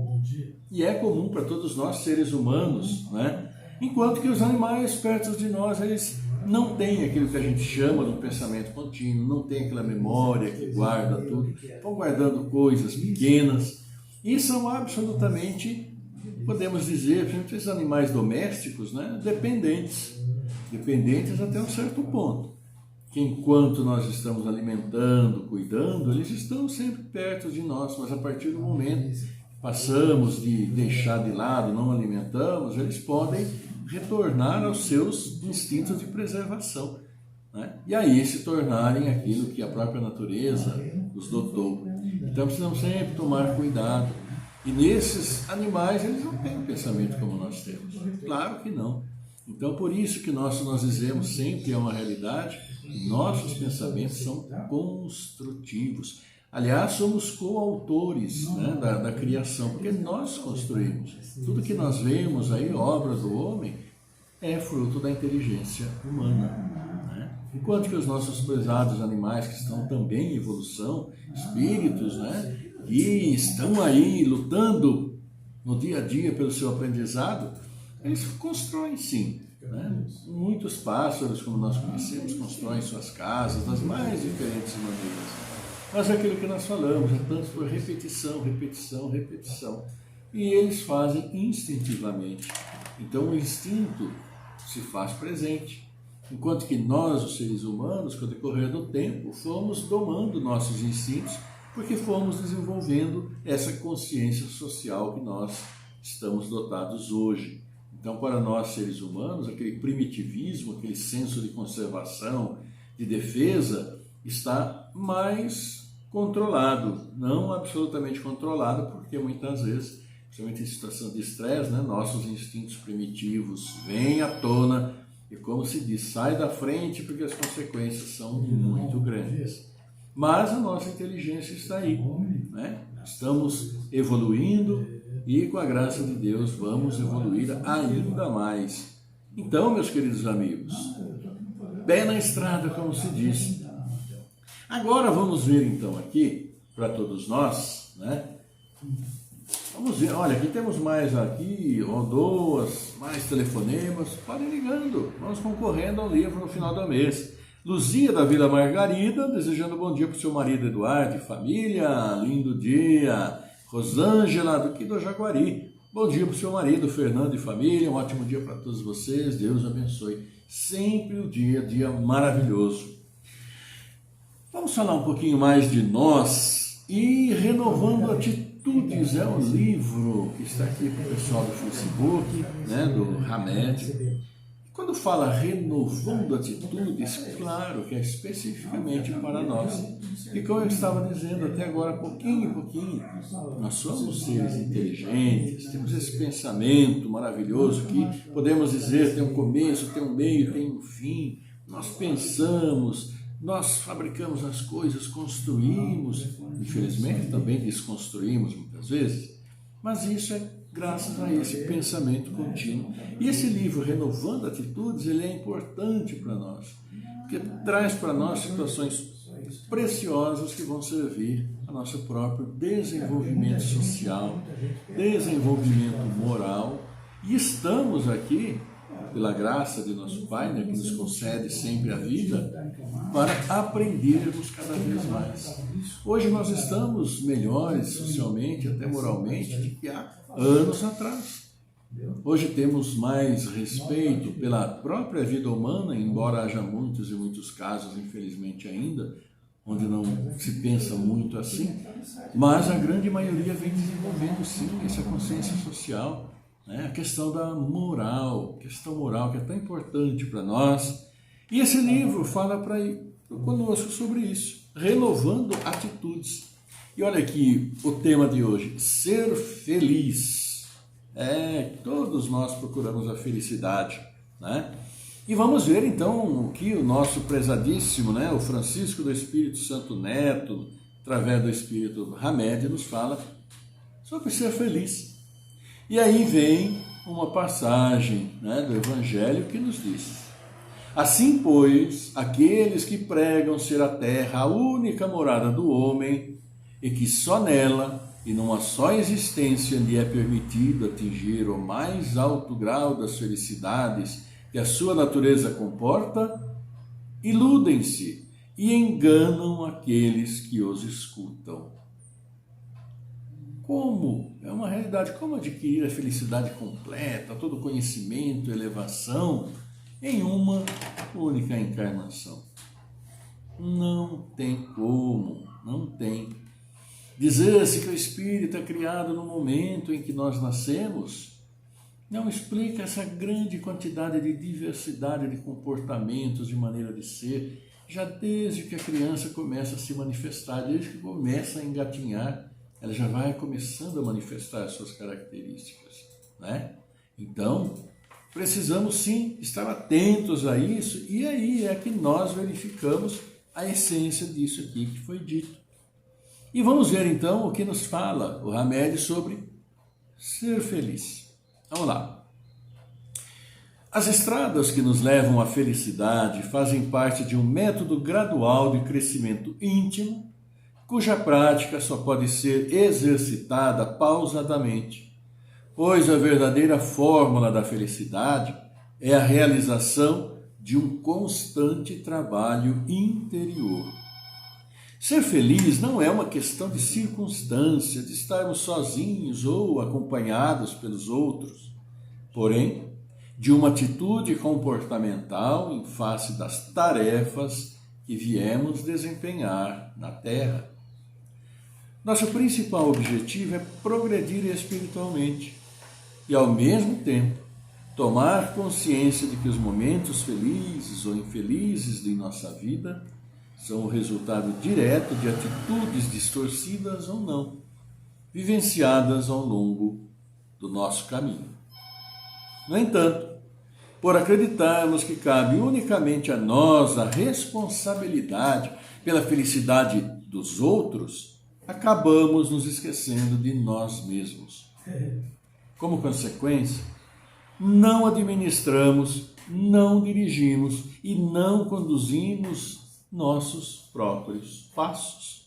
E é comum para todos nós, seres humanos, né? Enquanto que os animais perto de nós, eles não têm aquilo que a gente chama de um pensamento contínuo, não tem aquela memória que guarda tudo, estão guardando coisas pequenas e são absolutamente, podemos dizer, principalmente os animais domésticos, né? Dependentes até um certo ponto. Que enquanto nós estamos alimentando, cuidando, eles estão sempre perto de nós, mas a partir do momento que passamos de deixar de lado, não alimentamos, eles podem retornar aos seus instintos de preservação, né? E aí se tornarem aquilo que a própria natureza os dotou. Então precisamos sempre tomar cuidado. E nesses animais eles não têm um pensamento como nós temos. Claro que não. Então por isso que nós dizemos sempre, é uma realidade, nossos pensamentos são construtivos. Aliás, somos coautores, né, da criação, porque nós construímos. Tudo que nós vemos aí, obra do homem, é fruto da inteligência humana, né? Enquanto que os nossos prezados animais, que estão também em evolução, espíritos, né, que estão aí lutando no dia a dia pelo seu aprendizado, eles constroem sim. Né? Muitos pássaros, como nós conhecemos, constroem suas casas das mais diferentes maneiras. Mas é aquilo que nós falamos, é tanto por repetição, repetição, repetição. E eles fazem instintivamente. Então o instinto se faz presente. Enquanto que nós, os seres humanos, com o decorrer do tempo, fomos domando nossos instintos, porque fomos desenvolvendo essa consciência social que nós estamos dotados hoje. Então, para nós, seres humanos, aquele primitivismo, aquele senso de conservação, de defesa, está mais controlado, não absolutamente controlado, porque muitas vezes, principalmente em situação de estresse, né, nossos instintos primitivos vêm à tona e, como se diz, sai da frente porque as consequências são muito grandes. Mas a nossa inteligência está aí, né? Estamos evoluindo e, com a graça de Deus, vamos evoluir ainda mais. Então, meus queridos amigos, pé na estrada, como se diz. Agora vamos ver então aqui, para todos nós, né? Vamos ver, olha, aqui temos mais aqui, mais telefonemas, podem ligando, vamos concorrendo ao livro no final do mês. Luzia da Vila Margarida, desejando bom dia para o seu marido Eduardo e família, lindo dia. Rosângela do Quinto Jaguari, bom dia para o seu marido Fernando e família, um ótimo dia para todos vocês, Deus abençoe sempre o dia maravilhoso. Vamos falar um pouquinho mais de nós e Renovando Atitudes, é um livro que está aqui para o pessoal do Facebook, né, do Hamed. Quando fala renovando atitudes, claro que é especificamente para nós. E como eu estava dizendo até agora, pouquinho em pouquinho, nós somos seres inteligentes, temos esse pensamento maravilhoso que podemos dizer tem um começo, tem um meio, tem um fim. Nós pensamos, nós fabricamos as coisas, construímos, infelizmente também desconstruímos muitas vezes, mas isso é graças a esse pensamento contínuo. E esse livro, Renovando Atitudes, ele é importante para nós, porque traz para nós situações preciosas que vão servir ao nosso próprio desenvolvimento social, desenvolvimento moral. E estamos aqui, pela graça de nosso Pai, né, que nos concede sempre a vida, para aprendermos cada vez mais. Hoje nós estamos melhores socialmente, até moralmente, do que há anos atrás. Hoje temos mais respeito pela própria vida humana, embora haja muitos e muitos casos, infelizmente ainda, onde não se pensa muito assim, mas a grande maioria vem desenvolvendo sim essa consciência social, né? A questão da moral, questão moral que é tão importante para nós. E esse livro fala conosco sobre isso, renovando atitudes. E olha aqui o tema de hoje, ser feliz. Todos nós procuramos a felicidade, né? E vamos ver então o que o nosso prezadíssimo, né, o Francisco do Espírito Santo Neto, através do Espírito Hamed, nos fala sobre ser feliz. E aí vem uma passagem, né, do Evangelho que nos diz: assim, pois, aqueles que pregam ser a terra a única morada do homem, e que só nela e numa só existência lhe é permitido atingir o mais alto grau das felicidades que a sua natureza comporta, iludem-se e enganam aqueles que os escutam. Como? É uma realidade. Como adquirir a felicidade completa, todo conhecimento, elevação, em uma única encarnação? Não tem como, não tem. Dizer-se que o espírito é criado no momento em que nós nascemos não explica essa grande quantidade de diversidade de comportamentos, de maneira de ser, já desde que a criança começa a se manifestar, desde que começa a engatinhar, ela já vai começando a manifestar as suas características, né? Então, precisamos sim estar atentos a isso, e aí é que nós verificamos a essência disso aqui que foi dito. E vamos ver então o que nos fala o Hamed sobre ser feliz. Vamos lá. As estradas que nos levam à felicidade fazem parte de um método gradual de crescimento íntimo, cuja prática só pode ser exercitada pausadamente, pois a verdadeira fórmula da felicidade é a realização de um constante trabalho interior. Ser feliz não é uma questão de circunstância, de estarmos sozinhos ou acompanhados pelos outros, porém, de uma atitude comportamental em face das tarefas que viemos desempenhar na Terra. Nosso principal objetivo é progredir espiritualmente e, ao mesmo tempo, tomar consciência de que os momentos felizes ou infelizes de nossa vida são o resultado direto de atitudes distorcidas ou não, vivenciadas ao longo do nosso caminho. No entanto, por acreditarmos que cabe unicamente a nós a responsabilidade pela felicidade dos outros, acabamos nos esquecendo de nós mesmos. Como consequência, não administramos, não dirigimos e não conduzimos nossos próprios passos.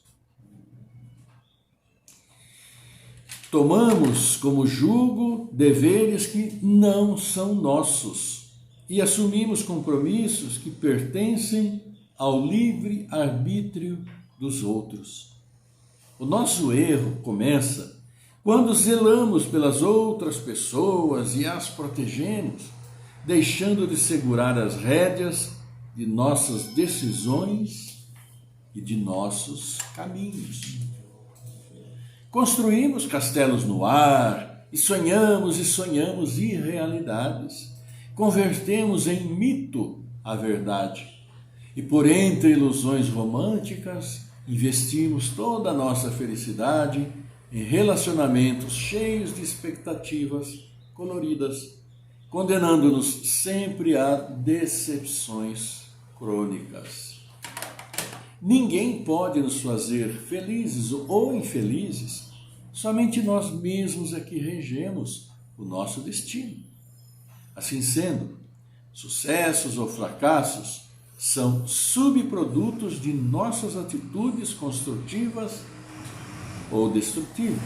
Tomamos como jugo deveres que não são nossos e assumimos compromissos que pertencem ao livre arbítrio dos outros. O nosso erro começa quando zelamos pelas outras pessoas e as protegemos, deixando de segurar as rédeas de nossas decisões e de nossos caminhos. Construímos castelos no ar e sonhamos irrealidades. Convertemos em mito a verdade. E por entre ilusões românticas, investimos toda a nossa felicidade em relacionamentos cheios de expectativas coloridas, condenando-nos sempre a decepções crônicas. Ninguém pode nos fazer felizes ou infelizes, somente nós mesmos é que regemos o nosso destino. Assim sendo, sucessos ou fracassos são subprodutos de nossas atitudes construtivas ou destrutivas.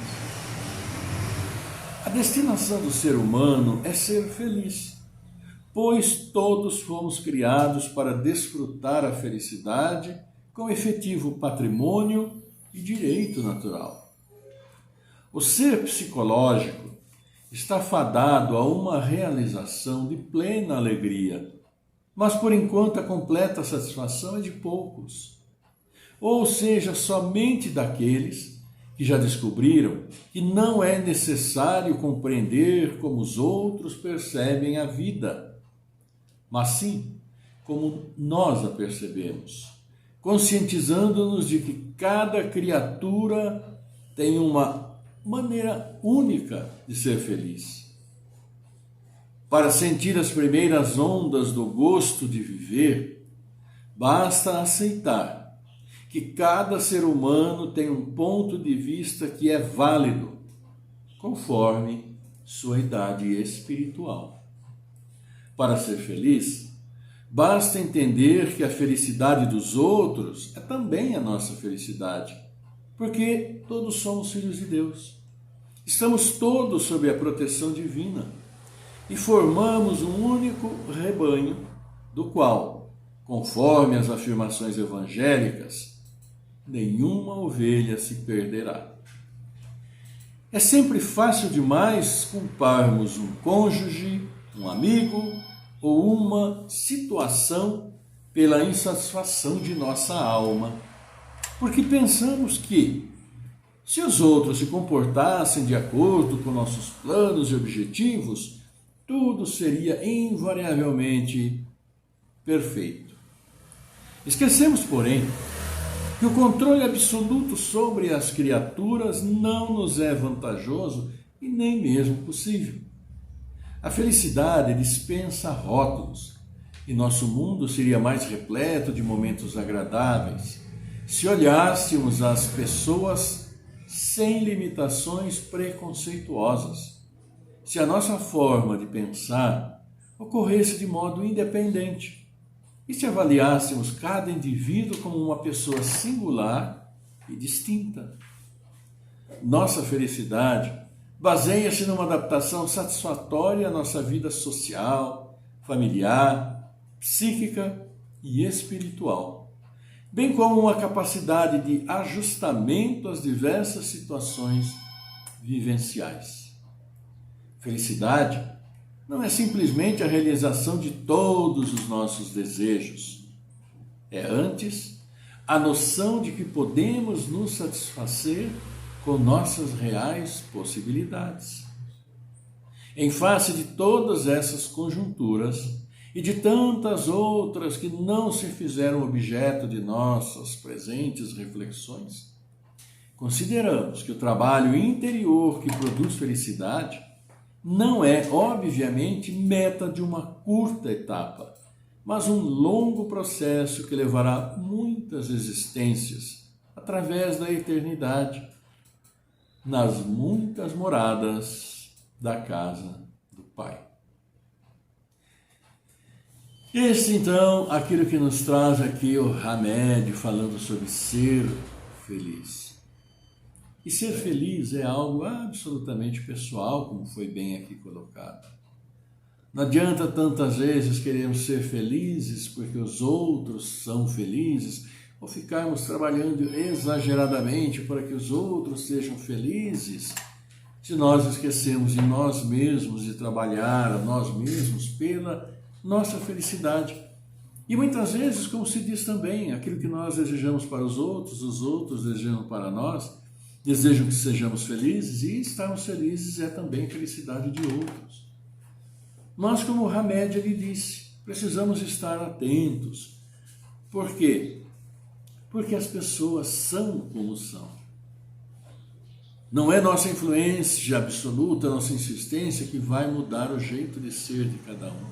A destinação do ser humano é ser feliz, pois todos fomos criados para desfrutar a felicidade com efetivo patrimônio e direito natural. O ser psicológico está fadado a uma realização de plena alegria, mas por enquanto a completa satisfação é de poucos, ou seja, somente daqueles que já descobriram que não é necessário compreender como os outros percebem a vida, mas sim como nós a percebemos, conscientizando-nos de que cada criatura tem uma maneira única de ser feliz. Para sentir as primeiras ondas do gosto de viver, basta aceitar que cada ser humano tem um ponto de vista que é válido, conforme sua idade espiritual. Para ser feliz, basta entender que a felicidade dos outros é também a nossa felicidade, porque todos somos filhos de Deus. Estamos todos sob a proteção divina e formamos um único rebanho, do qual, conforme as afirmações evangélicas, nenhuma ovelha se perderá. É sempre fácil demais culparmos um cônjuge, um amigo ou uma situação pela insatisfação de nossa alma, porque pensamos que, se os outros se comportassem de acordo com nossos planos e objetivos, tudo seria invariavelmente perfeito. Esquecemos, porém, que o controle absoluto sobre as criaturas não nos é vantajoso e nem mesmo possível. A felicidade dispensa rótulos, e nosso mundo seria mais repleto de momentos agradáveis se olhássemos as pessoas sem limitações preconceituosas, se a nossa forma de pensar ocorresse de modo independente e se avaliássemos cada indivíduo como uma pessoa singular e distinta. Nossa felicidade baseia-se numa adaptação satisfatória à nossa vida social, familiar, psíquica e espiritual, bem como uma capacidade de ajustamento às diversas situações vivenciais. Felicidade não é simplesmente a realização de todos os nossos desejos. É antes a noção de que podemos nos satisfazer com nossas reais possibilidades. Em face de todas essas conjunturas e de tantas outras que não se fizeram objeto de nossas presentes reflexões, consideramos que o trabalho interior que produz felicidade não é, obviamente, meta de uma curta etapa, mas um longo processo que levará muitas existências através da eternidade, nas muitas moradas da casa do Pai. Este, então, aquilo que nos traz aqui o Hamed falando sobre ser feliz. E ser feliz é algo absolutamente pessoal, como foi bem aqui colocado. Não adianta tantas vezes queremos ser felizes porque os outros são felizes, ou ficarmos trabalhando exageradamente para que os outros sejam felizes, se nós esquecemos de nós mesmos, de trabalhar a nós mesmos pela nossa felicidade. E muitas vezes, como se diz também, aquilo que nós desejamos para os outros desejam para nós, desejam que sejamos felizes, e estarmos felizes é também felicidade de outros. Nós, como o Hamed ele disse, precisamos estar atentos. Por quê? Porque as pessoas são como são. Não é nossa influência absoluta, nossa insistência que vai mudar o jeito de ser de cada um.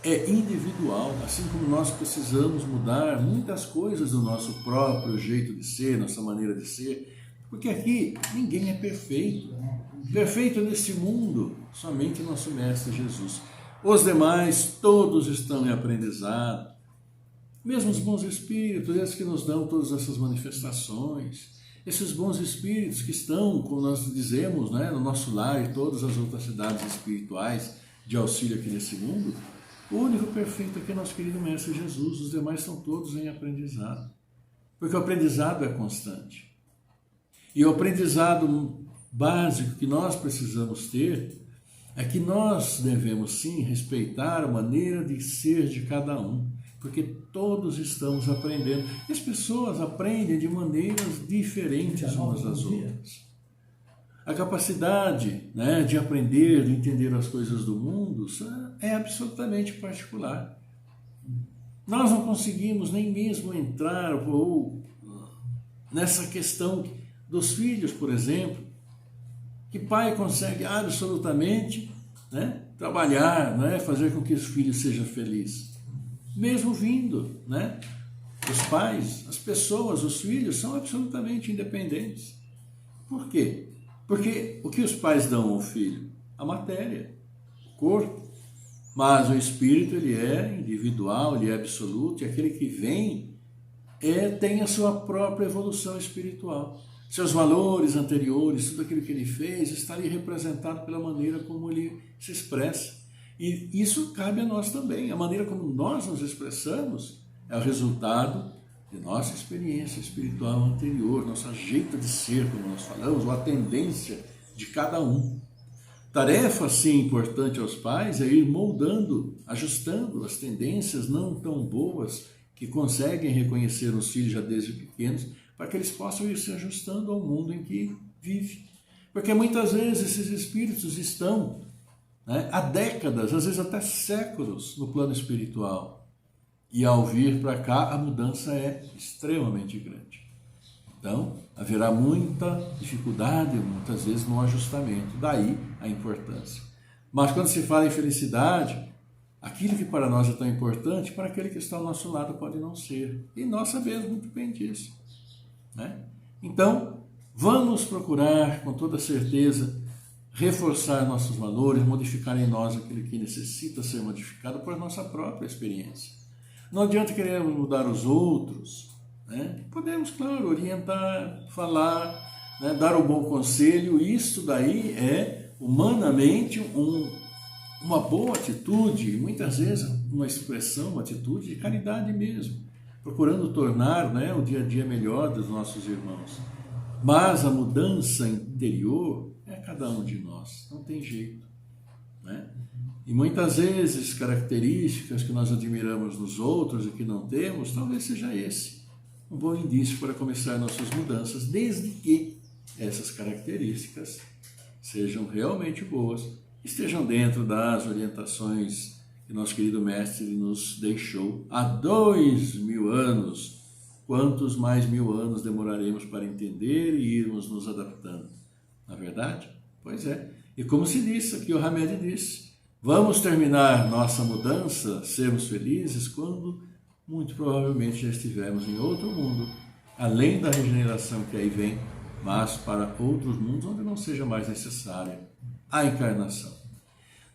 É individual, assim como nós precisamos mudar muitas coisas do nosso próprio jeito de ser, nossa maneira de ser, porque aqui ninguém é perfeito. Perfeito neste mundo, somente nosso Mestre Jesus. Os demais, todos estão em aprendizado. Mesmo os bons espíritos, esses que nos dão todas essas manifestações, esses bons espíritos que estão, como nós dizemos, né, no nosso lar e todas as outras cidades espirituais de auxílio aqui nesse mundo, o único perfeito aqui é nosso querido Mestre Jesus, os demais estão todos em aprendizado, porque o aprendizado é constante. E o aprendizado básico que nós precisamos ter é que nós devemos sim respeitar a maneira de ser de cada um, porque todos estamos aprendendo. E as pessoas aprendem de maneiras diferentes umas das outras. A capacidade, né, de aprender, de entender as coisas do mundo é absolutamente particular. Nós não conseguimos nem mesmo entrar nessa questão dos filhos, por exemplo. Que pai consegue absolutamente, né, trabalhar, né, fazer com que os filhos sejam felizes? Mesmo vindo, né? Os pais, as pessoas, os filhos são absolutamente independentes. Por quê? Porque o que os pais dão ao filho? A matéria, o corpo. Mas o espírito, ele é individual, ele é absoluto, e aquele que vem tem a sua própria evolução espiritual. Seus valores anteriores, tudo aquilo que ele fez, está ali representado pela maneira como ele se expressa. E isso cabe a nós também. A maneira como nós nos expressamos é o resultado de nossa experiência espiritual anterior, nosso jeito de ser, como nós falamos, ou a tendência de cada um. Tarefa, sim, importante aos pais é ir moldando, ajustando as tendências não tão boas que conseguem reconhecer os filhos já desde pequenos, para que eles possam ir se ajustando ao mundo em que vive. Porque muitas vezes esses espíritos estão, né, há décadas, às vezes até séculos, no plano espiritual. E ao vir para cá, a mudança é extremamente grande. Então, haverá muita dificuldade, muitas vezes, no ajustamento. Daí a importância. Mas quando se fala em felicidade, aquilo que para nós é tão importante, para aquele que está ao nosso lado pode não ser. E nós sabemos muito bem disso, né? Então, vamos procurar, com toda certeza, reforçar nossos valores, modificar em nós aquilo que necessita ser modificado por nossa própria experiência. Não adianta querermos mudar os outros, né? Podemos, claro, orientar, falar, né? Dar um bom conselho. Isso daí é, humanamente, uma boa atitude, muitas vezes uma expressão, uma atitude de caridade mesmo, procurando tornar, né, o dia a dia melhor dos nossos irmãos. Mas a mudança interior é cada um de nós, não tem jeito, né? E muitas vezes características que nós admiramos nos outros e que não temos, talvez seja esse um bom indício para começar nossas mudanças, desde que essas características sejam realmente boas, estejam dentro das orientações que nosso querido mestre nos deixou há 2000 anos. Quantos mais 1000 anos demoraremos para entender e irmos nos adaptando? Na verdade? Pois é. E como se disse, aqui o Hamed disse, vamos terminar nossa mudança, sermos felizes, quando muito provavelmente já estivermos em outro mundo, além da regeneração que aí vem, mas para outros mundos onde não seja mais necessária a encarnação.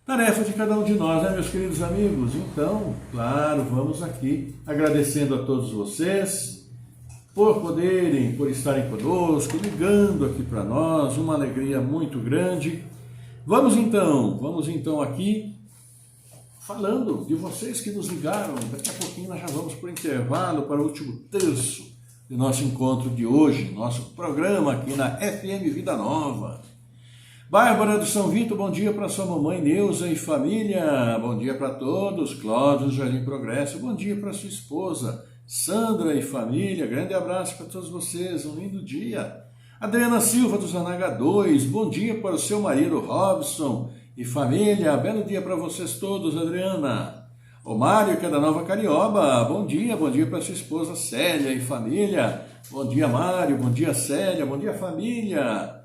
Tarefa de cada um de nós, né, meus queridos amigos? Então, claro, vamos aqui agradecendo a todos vocês por estarem conosco, ligando aqui para nós, uma alegria muito grande. Vamos então aqui falando de vocês que nos ligaram. Daqui a pouquinho nós já vamos para o intervalo, para o último terço do nosso encontro de hoje, nosso programa aqui na FM Vida Nova. Bárbara do São Vito, bom dia para sua mamãe Neuza e família. Bom dia para todos. Cláudio do Jardim Progresso, bom dia para sua esposa Sandra e família. Grande abraço para todos vocês, um lindo dia. Adriana Silva do Zanaga 2, bom dia para o seu marido Robson e família. Belo dia para vocês todos, Adriana. O Mário, que é da Nova Carioba, bom dia para sua esposa Célia e família. Bom dia, Mário, bom dia, Célia, bom dia, família.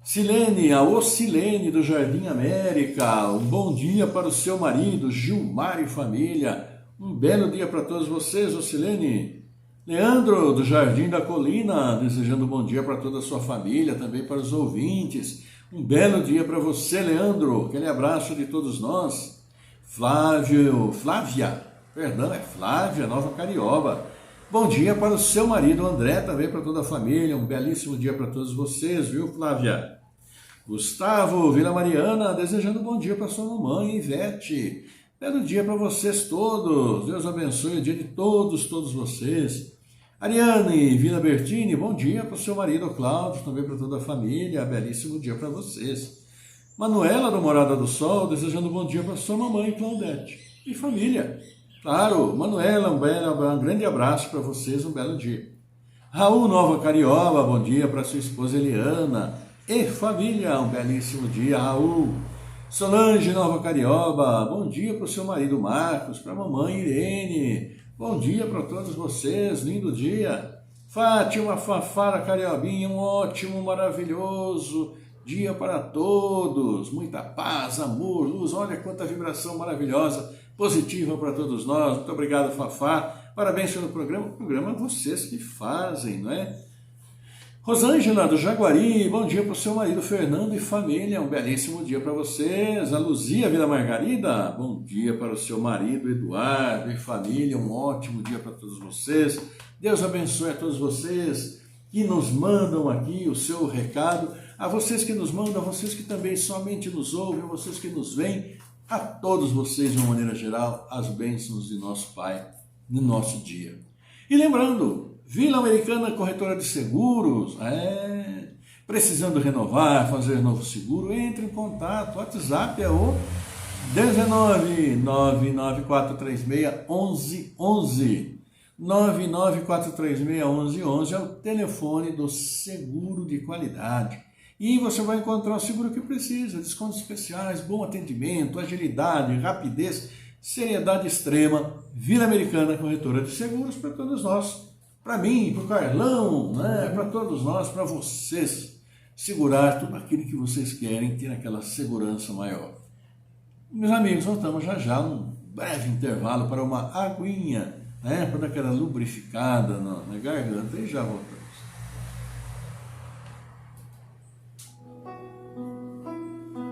Silene, a Ocilene do Jardim América, um bom dia para o seu marido, Gilmar e família. Um belo dia para todos vocês, Ocilene. Leandro, do Jardim da Colina, desejando um bom dia para toda a sua família, também para os ouvintes. Um belo dia para você, Leandro. Aquele abraço de todos nós. Flávia, Nova Carioba. Bom dia para o seu marido, André, também para toda a família. Um belíssimo dia para todos vocês, viu, Flávia? Gustavo, Vila Mariana, desejando um bom dia para sua mamãe, Ivete. Belo dia para vocês todos. Deus abençoe o dia de todos vocês. Ariane, Vila Bertini, bom dia para o seu marido, Cláudio, também para toda a família. Belíssimo dia para vocês. Manuela, do Morada do Sol, desejando um bom dia para sua mamãe, Claudete. E família. Claro, Manuela, um grande abraço para vocês, um belo dia. Raul, Nova Carioba, bom dia para sua esposa Eliana. E família, um belíssimo dia, Raul. Solange, Nova Carioba, bom dia para o seu marido Marcos, para a mamãe Irene. Bom dia para todos vocês, lindo dia. Fátima Fafara Cariobinha, um ótimo, maravilhoso dia para todos. Muita paz, amor, luz. Olha quanta vibração maravilhosa, positiva para todos nós. Muito obrigado, Fafá. Parabéns pelo programa. O programa vocês que fazem, não é? Rosângela do Jaguari, bom dia para o seu marido Fernando e família. Um belíssimo dia para vocês. A Luzia Vila Margarida, bom dia para o seu marido Eduardo e família. Um ótimo dia para todos vocês. Deus abençoe a todos vocês que nos mandam aqui o seu recado, a vocês que nos mandam, a vocês que também somente nos ouvem, a vocês que nos veem, a todos vocês, de uma maneira geral, as bênçãos de nosso Pai no nosso dia. E lembrando, Vila Americana Corretora de Seguros, precisando renovar, fazer novo seguro, entre em contato, o WhatsApp é o 19994361111. 994361111 é o telefone do seguro de qualidade. E você vai encontrar o seguro que precisa, descontos especiais, bom atendimento, agilidade, rapidez, seriedade extrema. Vila Americana Corretora de Seguros para todos nós, para mim, para o Carlão, né? Para todos nós, para vocês, segurar tudo aquilo que vocês querem, ter aquela segurança maior. Meus amigos, voltamos já, um breve intervalo para uma aguinha, né, para dar aquela lubrificada na garganta e já voltamos.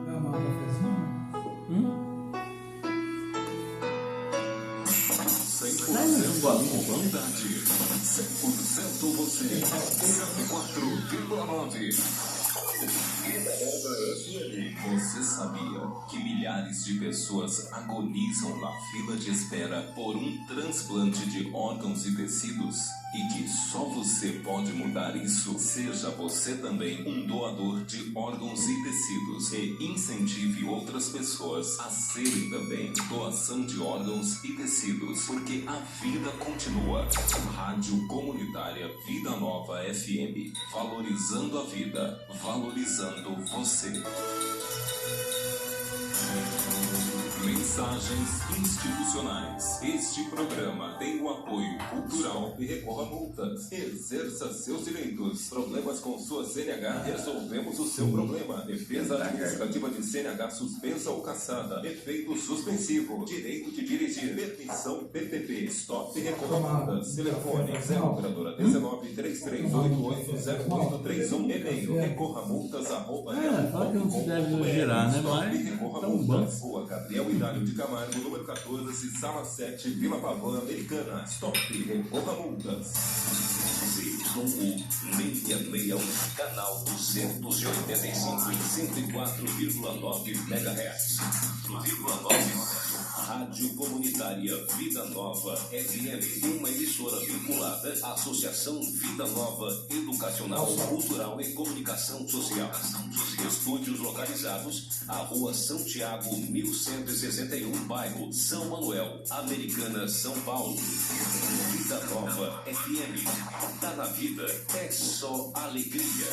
Dá uma cafezinho? 100% comunidade, 100% você, 104,9. Você sabia que milhares de pessoas agonizam na fila de espera por um transplante de órgãos e tecidos? E que só você pode mudar isso? Seja você também um doador de órgãos e tecidos e incentive outras pessoas a serem também. Doação de órgãos e tecidos, porque a vida continua. Rádio Comunitária Vida Nova FM, valorizando a vida, valorizando você. Mensagens institucionais. Este programa tem o apoio cultural e recorra multas. Exerça seus direitos. Problemas com sua CNH, resolvemos o seu problema. Defesa administrativa de CNH suspensa ou cassada. Efeito suspensivo. Direito de dirigir. Permissão PPP. Stop e recorra multas. Telefone 0 operadora 19 33880831. E-mail recorra multas Fala que não se deve exagerar, né? Mas tão bom. Rua Gabriel Hidalgo de Camargo, número 14, sala 7, Vila Pavão, Americana. Stop, recorra multas. ZYU 661, canal 285 em 104,9 MHz. Rádio Comunitária Vida Nova FM, uma emissora vinculada à Associação Vida Nova Educacional, Cultural e Comunicação Social. Estúdios localizados à Rua São Tiago, 1161, bairro São Manuel, Americana, São Paulo. Vida Nova FM, tá na vida, é só alegria.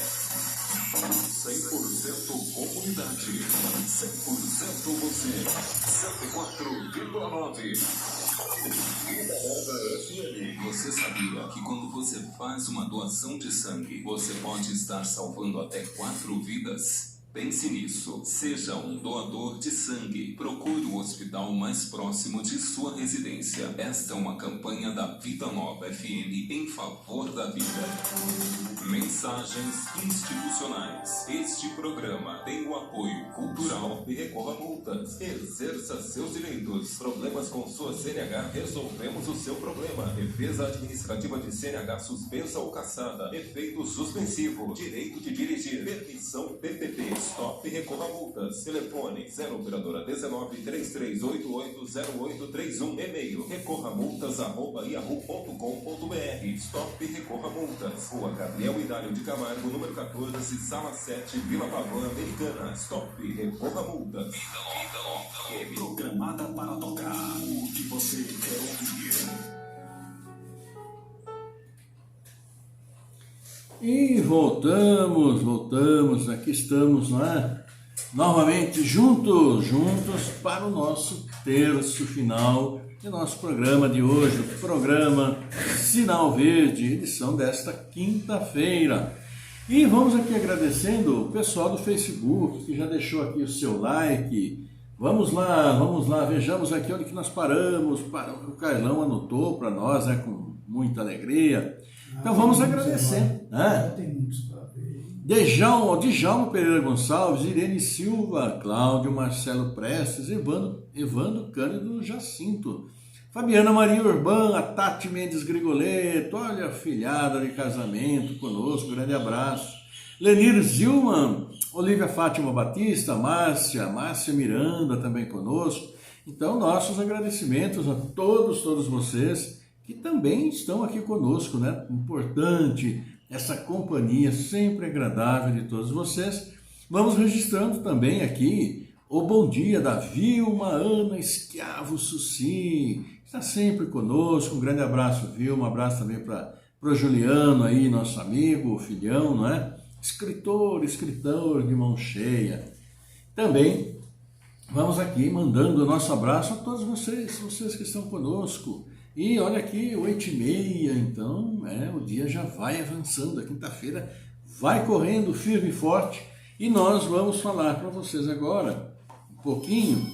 100% comunidade, 100% você, 104,9. Você sabia que quando você faz uma doação de sangue, você pode estar salvando até 4 vidas? Pense nisso. Seja um doador de sangue. Procure o hospital mais próximo de sua residência. Esta é uma campanha da Vida Nova FM em favor da vida. Mensagens institucionais. Este programa tem o apoio cultural e recorra multas. Exerça seus direitos. Problemas com sua CNH, resolvemos o seu problema. Defesa administrativa de CNH suspensa ou cassada. Efeito suspensivo. Direito de dirigir. Permissão PPP. Stop e recorra multas. Telefone 0 operadora 19 33880831. E-mail recorramultas@yahoo.com.br. Stop e recorra multas. Rua Gabriel Hidalgo de Camargo, número 14, sala 7, Vila Pavão, Americana. Stop e recorra multas. Vida Nova é programada para tocar o que você quer ouvir. E voltamos, aqui estamos, não é? novamente juntos para o nosso terço final de nosso programa de hoje, o programa Sinal Verde, edição desta quinta-feira. E vamos aqui agradecendo o pessoal do Facebook, que já deixou aqui o seu like. Vamos lá, vejamos aqui onde que nós paramos. O Carlão anotou para nós, né, com muita alegria. Então vamos agradecer. Tem muitos para ver. Djalma Pereira Gonçalves, Irene Silva, Cláudio Marcelo Prestes, Evandro Cândido Jacinto, Fabiana Maria Urbana, Tati Mendes Grigoleto, olha a filhada de casamento conosco, grande abraço. Lenir Zilman, Olivia Fátima Batista, Márcia Miranda também conosco. Então, nossos agradecimentos a todos vocês que também estão aqui conosco, né? Importante essa companhia sempre agradável de todos vocês. Vamos registrando também aqui o bom dia da Vilma Ana Esquiavo Suci, está sempre conosco. Um grande abraço, Vilma. Um abraço também para o Juliano aí, nosso amigo, filhão, não é? Escritor de mão cheia. Também vamos aqui mandando o nosso abraço a todos vocês que estão conosco. E olha aqui, 8h30, então o dia já vai avançando, a quinta-feira vai correndo firme e forte. E nós vamos falar para vocês agora um pouquinho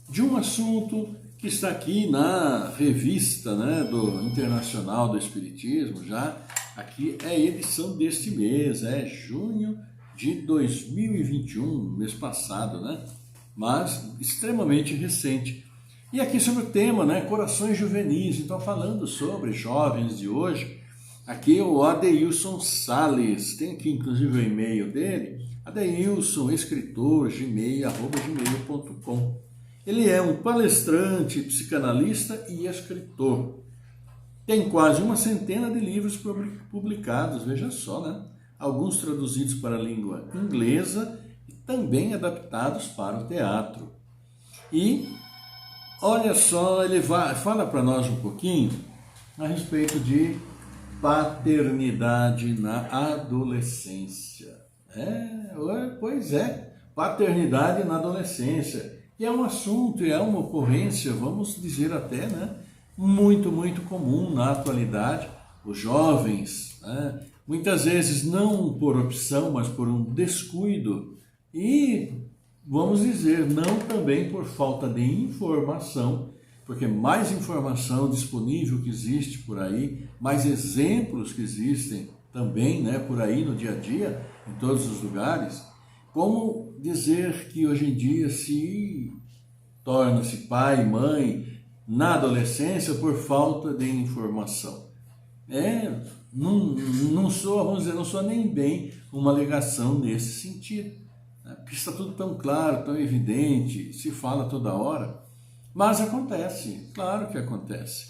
de um assunto que está aqui na revista, né, do Internacional do Espiritismo, já aqui é a edição deste mês, junho de 2021, mês passado, né, mas extremamente recente. E aqui sobre o tema, né, corações juvenis, então falando sobre jovens de hoje, aqui o Adeilson Salles, tem aqui inclusive o e-mail dele, Adeilson, escritor, gmail.com. Ele é um palestrante, psicanalista e escritor. Tem quase 100 de livros publicados, veja só, né? Alguns traduzidos para a língua inglesa e também adaptados para o teatro. E olha só, ele fala para nós um pouquinho a respeito de paternidade na adolescência. Pois é, paternidade na adolescência. E é um assunto, é uma ocorrência, vamos dizer até, né, muito comum na atualidade. Os jovens, né, muitas vezes não por opção, mas por um descuido e, vamos dizer, não também por falta de informação, porque mais informação disponível que existe por aí, mais exemplos que existem também, né, por aí no dia a dia, em todos os lugares. Como dizer que hoje em dia se torna-se pai e mãe na adolescência por falta de informação? Não sou nem bem uma alegação nesse sentido, né? Porque está tudo tão claro, tão evidente, se fala toda hora, mas acontece, claro que acontece.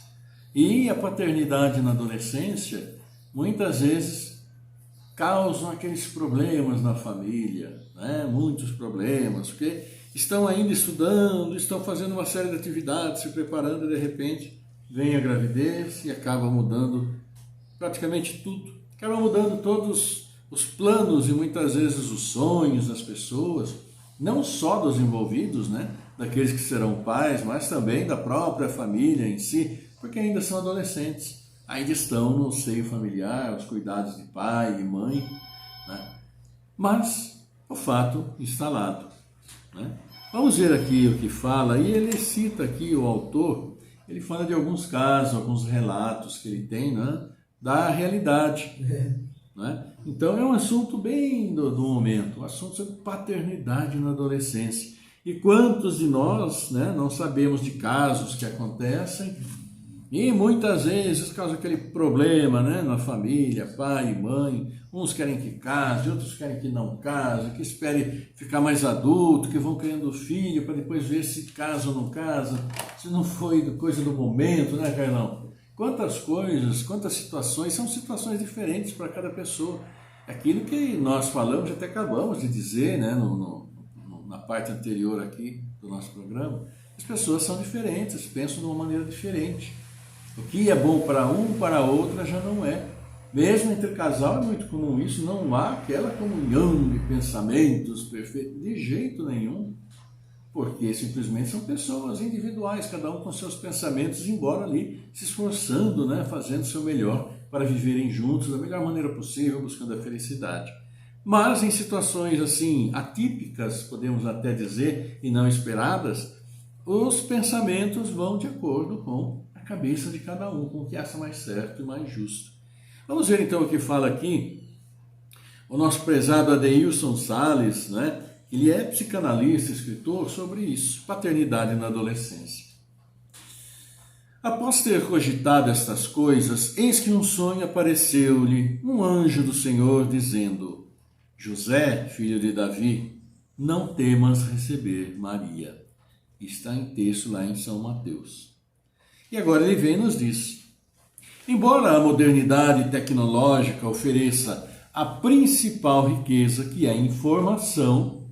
E a paternidade na adolescência, muitas vezes, causam aqueles problemas na família, né? Muitos problemas, porque estão ainda estudando, estão fazendo uma série de atividades, se preparando e de repente vem a gravidez e acaba mudando praticamente tudo. Acaba mudando todos os planos e muitas vezes os sonhos das pessoas, não só dos envolvidos, né? Daqueles que serão pais, mas também da própria família em si, porque ainda são adolescentes. Ainda estão no seio familiar, os cuidados de pai e mãe, né? Mas o fato instalado, né? Vamos ver aqui o que fala, e ele cita aqui o autor, ele fala de alguns casos, alguns relatos que ele tem, né, da realidade. Né? Então é um assunto bem do momento, um assunto sobre paternidade na adolescência. E quantos de nós, né, não sabemos de casos que acontecem, e muitas vezes causa aquele problema, né, na família, pai e mãe. Uns querem que case, outros querem que não case, que espere ficar mais adulto, que vão querendo filho para depois ver se casa ou não casa, se não foi coisa do momento, né, Carlão? Quantas coisas, quantas situações, são situações diferentes para cada pessoa. Aquilo que nós falamos, até acabamos de dizer, né, na parte anterior aqui do nosso programa, as pessoas são diferentes, pensam de uma maneira diferente. O que é bom para um, para a outra já não é. Mesmo entre casal é muito comum isso, não há aquela comunhão de pensamentos perfeitos, de jeito nenhum, porque simplesmente são pessoas individuais, cada um com seus pensamentos, embora ali se esforçando, né, fazendo o seu melhor para viverem juntos da melhor maneira possível, buscando a felicidade. Mas em situações assim atípicas, podemos até dizer, e não esperadas, os pensamentos vão de acordo com a cabeça de cada um, com o que acha mais certo e mais justo. Vamos ver então o que fala aqui o nosso prezado Adeilson Salles, né? Ele é psicanalista, escritor sobre isso, paternidade na adolescência. Após ter cogitado estas coisas, eis que um sonho apareceu-lhe um anjo do Senhor, dizendo: José, filho de Davi, não temas receber Maria. Está em texto lá em São Mateus. E agora ele vem e nos diz: embora a modernidade tecnológica ofereça a principal riqueza, que é a informação,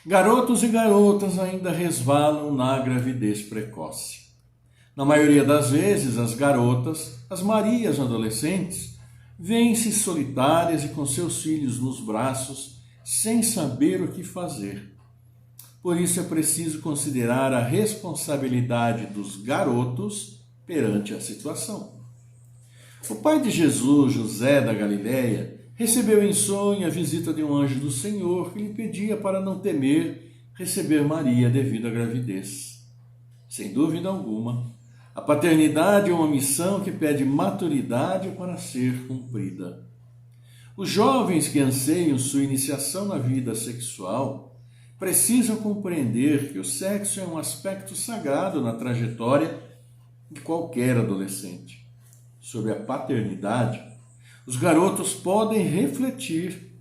garotos e garotas ainda resvalam na gravidez precoce. Na maioria das vezes, as garotas, as Marias adolescentes, vêm-se solitárias e com seus filhos nos braços, sem saber o que fazer. Por isso é preciso considerar a responsabilidade dos garotos perante a situação. O pai de Jesus, José da Galileia, recebeu em sonho a visita de um anjo do Senhor que lhe pedia para não temer receber Maria devido à gravidez. Sem dúvida alguma, a paternidade é uma missão que pede maturidade para ser cumprida. Os jovens que anseiam sua iniciação na vida sexual precisam compreender que o sexo é um aspecto sagrado na trajetória de qualquer adolescente. Sobre a paternidade, os garotos podem refletir,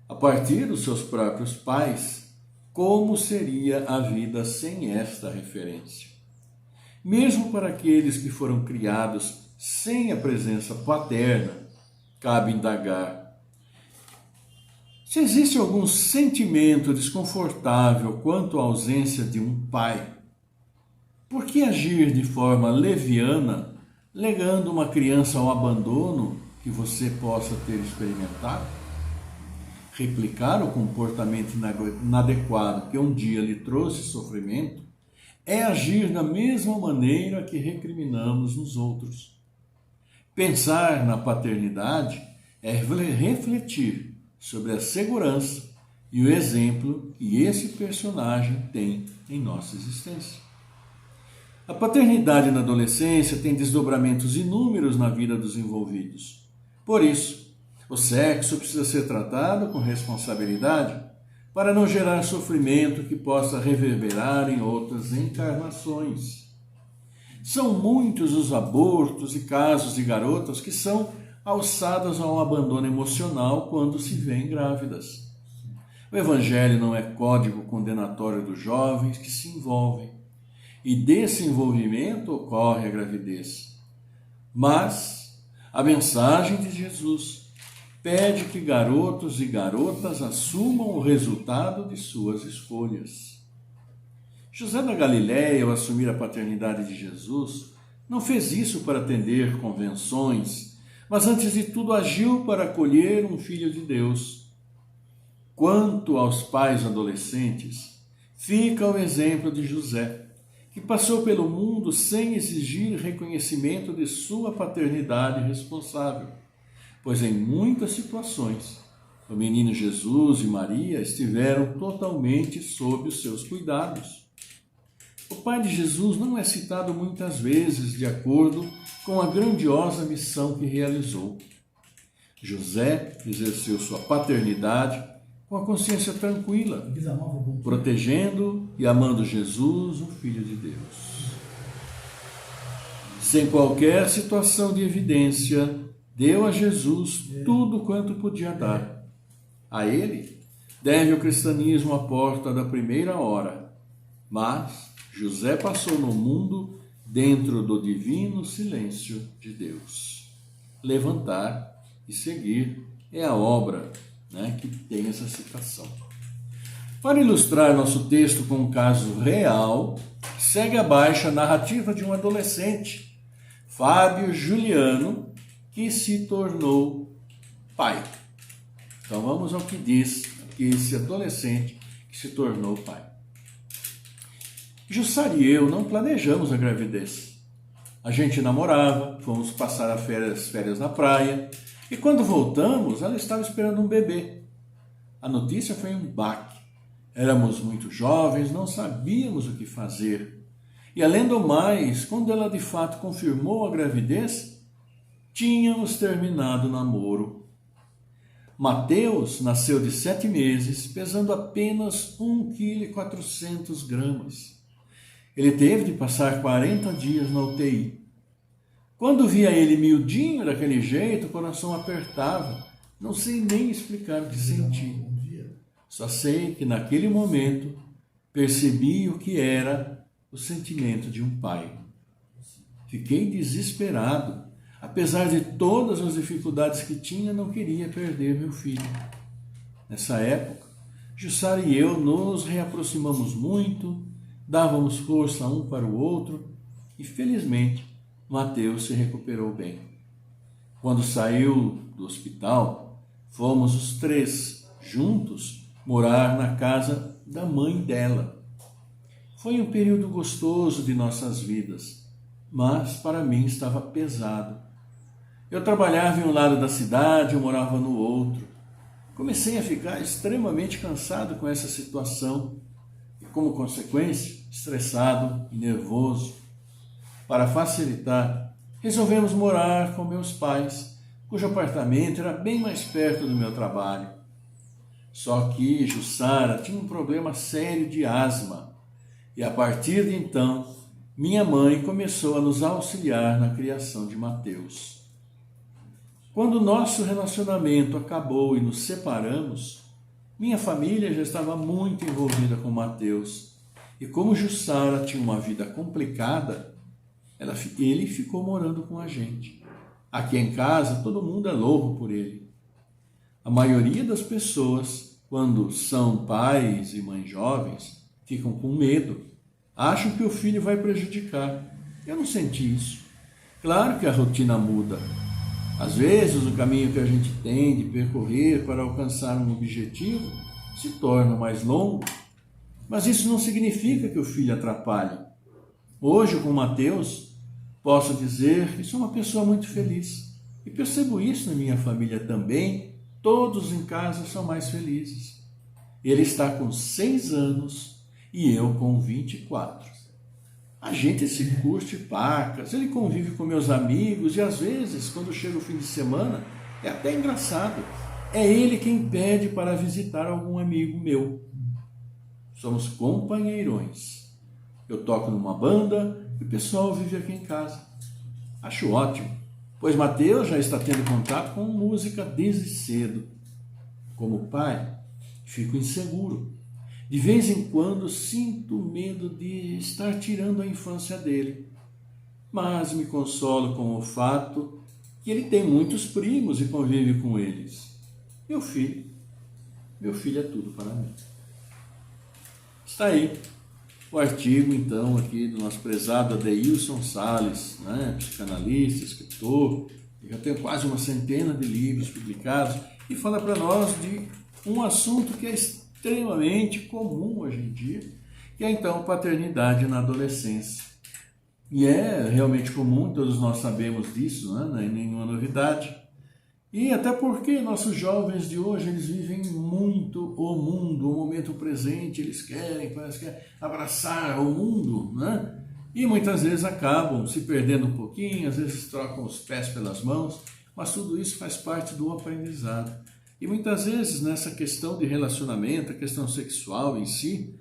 a partir dos seus próprios pais, como seria a vida sem esta referência. Mesmo para aqueles que foram criados sem a presença paterna, cabe indagar: se existe algum sentimento desconfortável quanto à ausência de um pai, por que agir de forma leviana, legando uma criança ao abandono que você possa ter experimentado? Replicar o comportamento inadequado que um dia lhe trouxe sofrimento é agir da mesma maneira que recriminamos nos outros. Pensar na paternidade é refletir sobre a segurança e o exemplo que esse personagem tem em nossa existência. A paternidade na adolescência tem desdobramentos inúmeros na vida dos envolvidos. Por isso, o sexo precisa ser tratado com responsabilidade para não gerar sofrimento que possa reverberar em outras encarnações. São muitos os abortos e casos de garotas que são alçadas a um abandono emocional quando se veem grávidas. O Evangelho não é código condenatório dos jovens que se envolvem, e desse envolvimento ocorre a gravidez. Mas a mensagem de Jesus pede que garotos e garotas assumam o resultado de suas escolhas. José da Galileia, ao assumir a paternidade de Jesus, não fez isso para atender convenções, mas antes de tudo agiu para acolher um filho de Deus. Quanto aos pais adolescentes, fica o exemplo de José, que passou pelo mundo sem exigir reconhecimento de sua paternidade responsável, pois em muitas situações o menino Jesus e Maria estiveram totalmente sob os seus cuidados. O pai de Jesus não é citado muitas vezes de acordo com a grandiosa missão que realizou. José exerceu sua paternidade com a consciência tranquila, protegendo e amando Jesus, o Filho de Deus. Sem qualquer situação de evidência, deu a Jesus tudo quanto podia dar. A ele deve o cristianismo a porta da primeira hora, mas José passou no mundo dentro do divino silêncio de Deus. Levantar e seguir é a obra, que tem essa citação. Para ilustrar nosso texto com um caso real, segue abaixo a narrativa de um adolescente, Fábio Juliano, que se tornou pai. Então vamos ao que diz que esse adolescente que se tornou pai. Jussara e eu não planejamos a gravidez. A gente namorava, fomos passar as férias na praia, e quando voltamos, ela estava esperando um bebê. A notícia foi um baque. Éramos muito jovens, não sabíamos o que fazer. E além do mais, quando ela de fato confirmou a gravidez, tínhamos terminado o namoro. Mateus nasceu de 7 meses, pesando apenas 1,4 kg. Ele teve de passar 40 dias na UTI. Quando via ele miudinho daquele jeito, o coração apertava. Não sei nem explicar o que senti. Só sei que naquele momento percebi o que era o sentimento de um pai. Fiquei desesperado. Apesar de todas as dificuldades que tinha, não queria perder meu filho. Nessa época, Jussara e eu nos reaproximamos muito, dávamos força um para o outro e, felizmente, Mateus se recuperou bem. Quando saiu do hospital, fomos os 3 juntos morar na casa da mãe dela. Foi um período gostoso de nossas vidas, mas para mim estava pesado. Eu trabalhava em um lado da cidade, eu morava no outro. Comecei a ficar extremamente cansado com essa situação e, como consequência, estressado e nervoso. Para facilitar, resolvemos morar com meus pais, cujo apartamento era bem mais perto do meu trabalho. Só que Jussara tinha um problema sério de asma e, a partir de então, minha mãe começou a nos auxiliar na criação de Mateus. Quando nosso relacionamento acabou e nos separamos, minha família já estava muito envolvida com Mateus. E como Jussara tinha uma vida complicada, ele ficou morando com a gente. Aqui em casa, todo mundo é louco por ele. A maioria das pessoas, quando são pais e mães jovens, ficam com medo. Acham que o filho vai prejudicar. Eu não senti isso. Claro que a rotina muda. Às vezes, o caminho que a gente tem de percorrer para alcançar um objetivo se torna mais longo, mas isso não significa que o filho atrapalhe. Hoje, com Mateus, posso dizer que sou uma pessoa muito feliz e percebo isso na minha família também. Todos em casa são mais felizes. Ele está com 6 anos e eu com 24. A gente se curte pacas, ele convive com meus amigos e às vezes, quando chega o fim de semana, é até engraçado. É ele quem pede para visitar algum amigo meu. Somos companheirões. Eu toco numa banda e o pessoal vive aqui em casa. Acho ótimo, pois Mateus já está tendo contato com música desde cedo. Como pai, fico inseguro. De vez em quando sinto medo de estar tirando a infância dele, mas me consolo com o fato que ele tem muitos primos e convive com eles. Meu filho é tudo para mim. Está aí o artigo, então, aqui do nosso prezado Adeilson Salles, psicanalista, escritor, já tem quase uma centena de livros publicados, e fala para nós de um assunto que é extremamente comum hoje em dia, que é então paternidade na adolescência. E é realmente comum, todos nós sabemos disso, não é nenhuma novidade. E até porque nossos jovens de hoje, eles vivem muito o mundo, o momento presente, parece que abraçar o mundo, né? E muitas vezes acabam se perdendo um pouquinho, às vezes trocam os pés pelas mãos, mas tudo isso faz parte do aprendizado. E muitas vezes nessa questão de relacionamento, a questão sexual em si,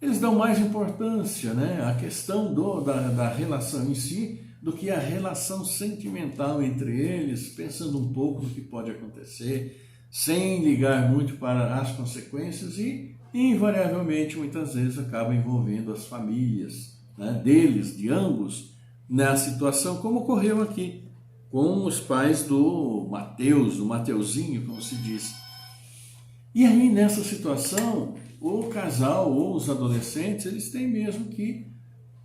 eles dão mais importância, à questão da relação em si, do que a relação sentimental entre eles, pensando um pouco no que pode acontecer, sem ligar muito para as consequências e, invariavelmente, muitas vezes acaba envolvendo as famílias deles, de ambos, na situação como ocorreu aqui, com os pais do Mateus, do Mateuzinho, como se diz. E aí, nessa situação, o casal ou os adolescentes, eles têm mesmo que,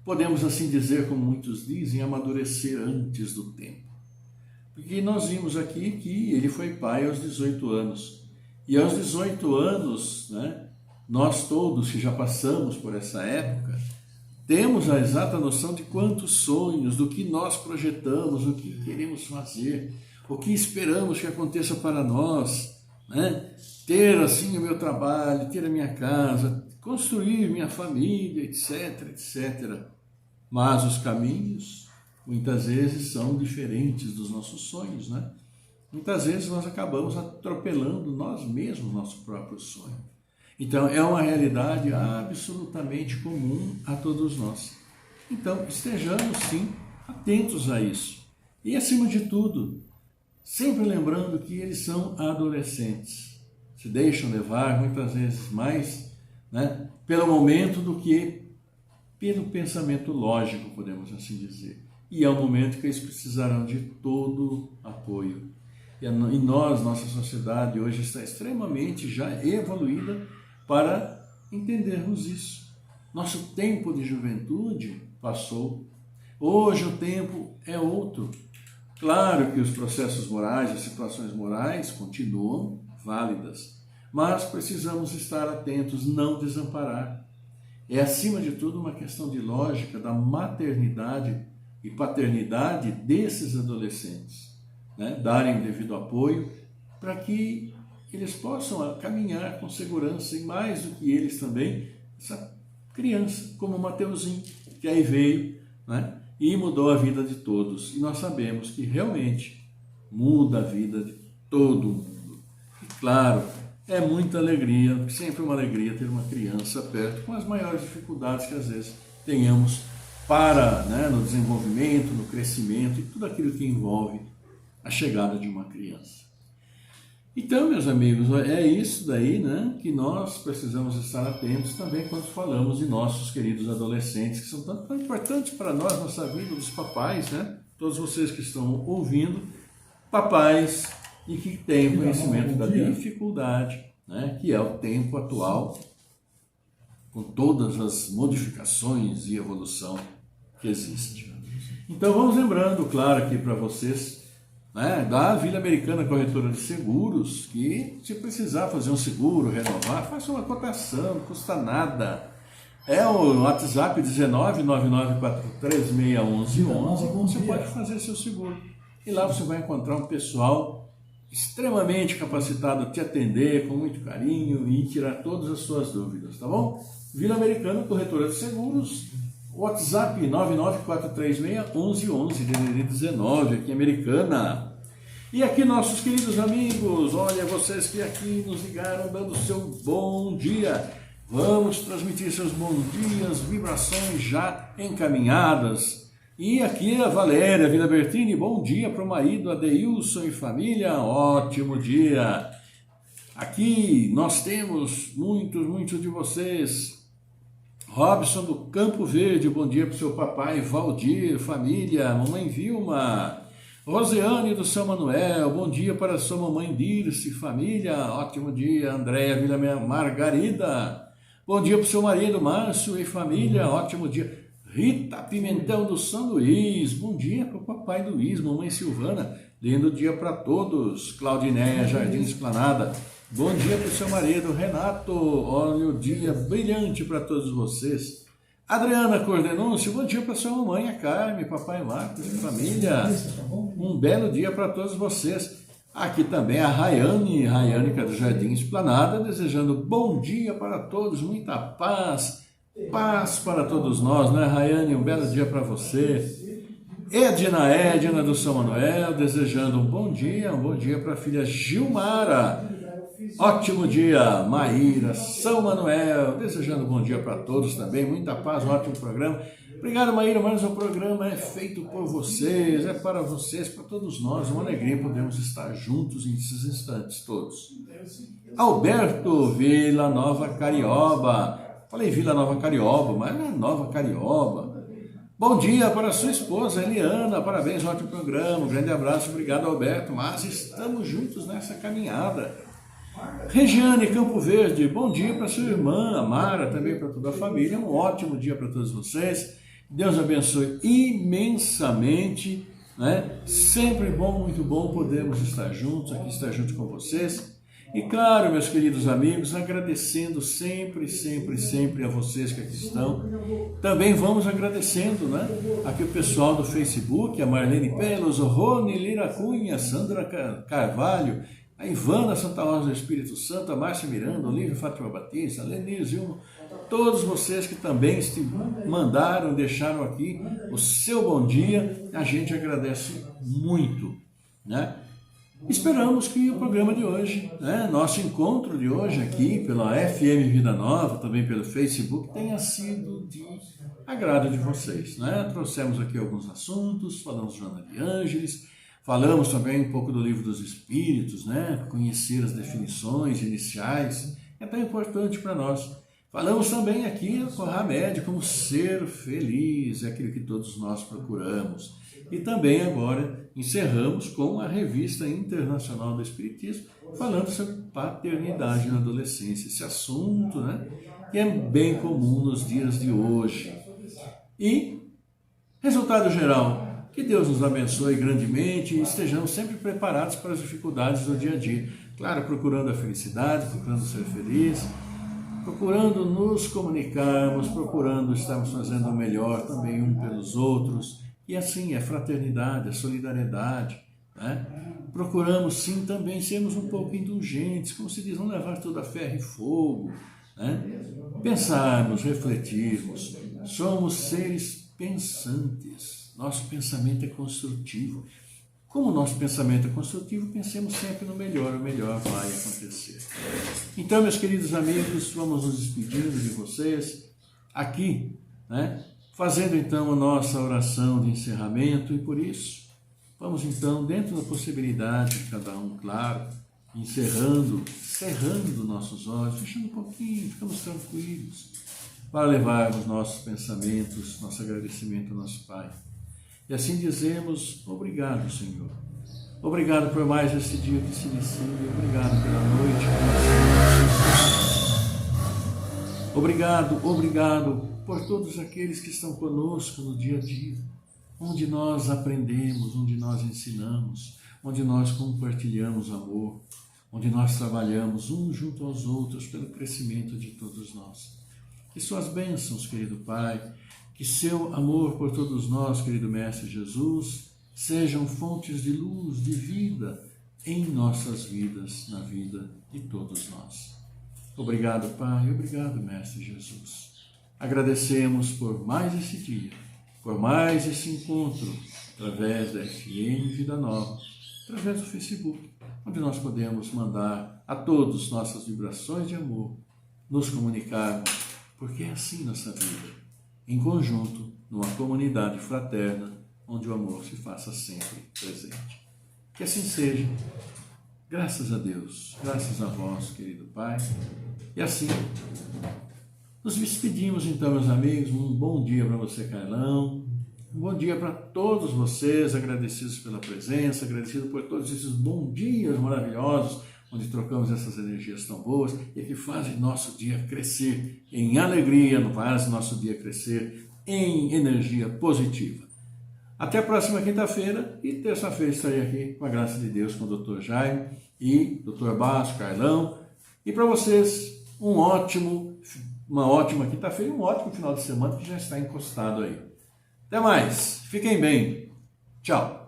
podemos assim dizer, como muitos dizem, amadurecer antes do tempo. Porque nós vimos aqui que ele foi pai aos 18 anos. E aos 18 anos, né, nós todos que já passamos por essa época, temos a exata noção de quantos sonhos, do que nós projetamos, o que queremos fazer, o que esperamos que aconteça para nós, né? Ter assim o meu trabalho, ter a minha casa, construir minha família, etc, etc. Mas os caminhos, muitas vezes, são diferentes dos nossos sonhos, né? Muitas vezes nós acabamos atropelando nós mesmos nosso próprio sonho. Então, é uma realidade absolutamente comum a todos nós. Então, estejamos, sim, atentos a isso. E, acima de tudo, sempre lembrando que eles são adolescentes. Se deixam levar, muitas vezes, mais, né, pelo momento do que pelo pensamento lógico, podemos assim dizer. E é um momento que eles precisarão de todo apoio. E nós, nossa sociedade, hoje está extremamente já evoluída para entendermos isso. Nosso tempo de juventude passou. Hoje o tempo é outro. Claro que os processos morais, as situações morais continuam válidas, mas precisamos estar atentos, não desamparar. É, acima de tudo, uma questão de lógica da maternidade e paternidade desses adolescentes, né? Darem o devido apoio para que eles possam caminhar com segurança, e mais do que eles também, essa criança, como o Mateuzinho, que aí veio, né, e mudou a vida de todos. E nós sabemos que realmente muda a vida de todo mundo. E claro, é muita alegria, sempre uma alegria ter uma criança perto, com as maiores dificuldades que às vezes tenhamos para, né, no desenvolvimento, no crescimento e tudo aquilo que envolve a chegada de uma criança. Então, meus amigos, é isso daí, né, que nós precisamos estar atentos também quando falamos de nossos queridos adolescentes, que são tão importantes para nós, nossa vida, dos papais, né? Todos vocês que estão ouvindo, papais, e que têm conhecimento da dificuldade, né, que é o tempo atual, com todas as modificações e evolução que existe. Então, vamos lembrando, claro, aqui para vocês, né, da Vila Americana Corretora de Seguros, que se precisar fazer um seguro, renovar, faça uma cotação, não custa nada. É o WhatsApp 19994361111, você pode fazer seu seguro. E lá você vai encontrar um pessoal extremamente capacitado a te atender com muito carinho e tirar todas as suas dúvidas, tá bom? Vila Americana Corretora de Seguros, WhatsApp 994361111, DDD 19, aqui em Americana. E aqui nossos queridos amigos, olha, vocês que aqui nos ligaram dando seu bom dia. Vamos transmitir seus bons dias, vibrações já encaminhadas. E aqui a Valéria Vila Bertini, bom dia para o marido Adeilson e família, ótimo dia. Aqui nós temos muitos de vocês. Robson do Campo Verde, bom dia para o seu papai Valdir, família, mamãe Vilma. Roseane do São Manuel, bom dia para a sua mamãe Dirce, família, ótimo dia. Andréia Vila Margarida, bom dia para o seu marido Márcio e família, ótimo dia. Rita Pimentão do São Luís, bom dia para o papai Luiz, mamãe Silvana, lindo dia para todos. Claudinéia Jardim Esplanada, bom dia para o seu marido Renato, olha o dia brilhante para todos vocês. Adriana Cordenúncio, bom dia para sua mamãe, a Carme, papai Marcos e família. Um belo dia para todos vocês. Aqui também a Rayane que é do Jardim Esplanada, desejando bom dia para todos, muita paz para todos nós, né, Rayane? Um belo dia para você. Edna do São Manuel, desejando um bom dia para a filha Gilmara. Ótimo dia, Maíra, São Manuel, desejando bom dia para todos também, muita paz, um ótimo programa. Obrigado, Maíra, mas o programa é feito por vocês, é para vocês, para todos nós, uma alegria podemos estar juntos nesses instantes todos. Alberto Vila Nova Carioba, falei Vila Nova Carioba, mas não é Nova Carioba. Bom dia para sua esposa, Eliana, parabéns, ótimo programa, um grande abraço, obrigado, Alberto, mas estamos juntos nessa caminhada. Regiane Campo Verde, bom dia para sua irmã, Amara, também para toda a família, um ótimo dia para todos vocês, Deus abençoe imensamente né? Sempre bom, muito bom podermos estar juntos, aqui estar junto com vocês. E claro, meus queridos amigos, agradecendo sempre, sempre, sempre a vocês que aqui estão. Também vamos agradecendo, né? Aqui o pessoal do Facebook, a Marlene Pelos, o Rony Lira Cunha, Sandra Carvalho, a Ivana Santa Rosa do Espírito Santo, a Márcia Miranda, Olívia Fátima Batista, a Lenir Zilma, todos vocês que também mandaram, deixaram aqui o seu bom dia, a gente agradece muito, né? Esperamos que o programa de hoje, né, nosso encontro de hoje aqui pela FM Vida Nova, também pelo Facebook, tenha sido de agrado de vocês, né? Trouxemos aqui alguns assuntos, falamos de Joana de Ângeles, falamos também um pouco do Livro dos Espíritos, né? Conhecer as definições iniciais, é tão importante para nós. Falamos também aqui com a Hamed como ser feliz, é aquilo que todos nós procuramos. E também agora encerramos com a Revista Internacional do Espiritismo, falando sobre paternidade na adolescência, esse assunto, né, que é bem comum nos dias de hoje. E, resultado geral, que Deus nos abençoe grandemente e estejamos sempre preparados para as dificuldades do dia a dia. Claro, procurando a felicidade, procurando ser feliz, procurando nos comunicarmos, procurando estarmos fazendo o melhor também um pelos outros. E assim, a fraternidade, a solidariedade, né? Procuramos sim também sermos um pouco indulgentes, como se diz, não levar tudo a ferro e fogo, né? Pensarmos, refletirmos, somos seres pensantes, nosso pensamento é construtivo. Como o nosso pensamento é construtivo, pensemos sempre no melhor, o melhor vai acontecer. Então, meus queridos amigos, vamos nos despedindo de vocês aqui, né? Fazendo então a nossa oração de encerramento e por isso, vamos então, dentro da possibilidade de cada um, claro, cerrando nossos olhos, fechando um pouquinho, ficamos tranquilos, para levarmos nossos pensamentos, nosso agradecimento ao nosso Pai. E assim dizemos, obrigado, Senhor. Obrigado por mais esse dia que se inicia, obrigado pela noite que nos obrigado por todos aqueles que estão conosco no dia a dia, onde nós aprendemos, onde nós ensinamos, onde nós compartilhamos amor, onde nós trabalhamos uns junto aos outros pelo crescimento de todos nós. Que suas bênçãos, querido Pai, que seu amor por todos nós, querido Mestre Jesus, sejam fontes de luz, de vida em nossas vidas, na vida de todos nós. Obrigado, Pai, obrigado, Mestre Jesus. Agradecemos por mais esse dia, por mais esse encontro, através da FM Vida Nova, através do Facebook, onde nós podemos mandar a todos nossas vibrações de amor, nos comunicarmos, porque é assim nossa vida, em conjunto, numa comunidade fraterna, onde o amor se faça sempre presente. Que assim seja, graças a Deus, graças a vós, querido Pai, e assim nos despedimos então, meus amigos. Um bom dia para você, Carlão. Um bom dia para todos vocês, agradecidos pela presença, agradecidos por todos esses bons dias maravilhosos, onde trocamos essas energias tão boas e que fazem nosso dia crescer em alegria, fazem nosso dia crescer em energia positiva. Até a próxima quinta-feira e terça-feira estarei aqui, com a graça de Deus, com o Dr. Jaime e Dr. Basso, Carlão. E para vocês, uma ótima quinta-feira e um ótimo final de semana que já está encostado aí. Até mais, fiquem bem, tchau.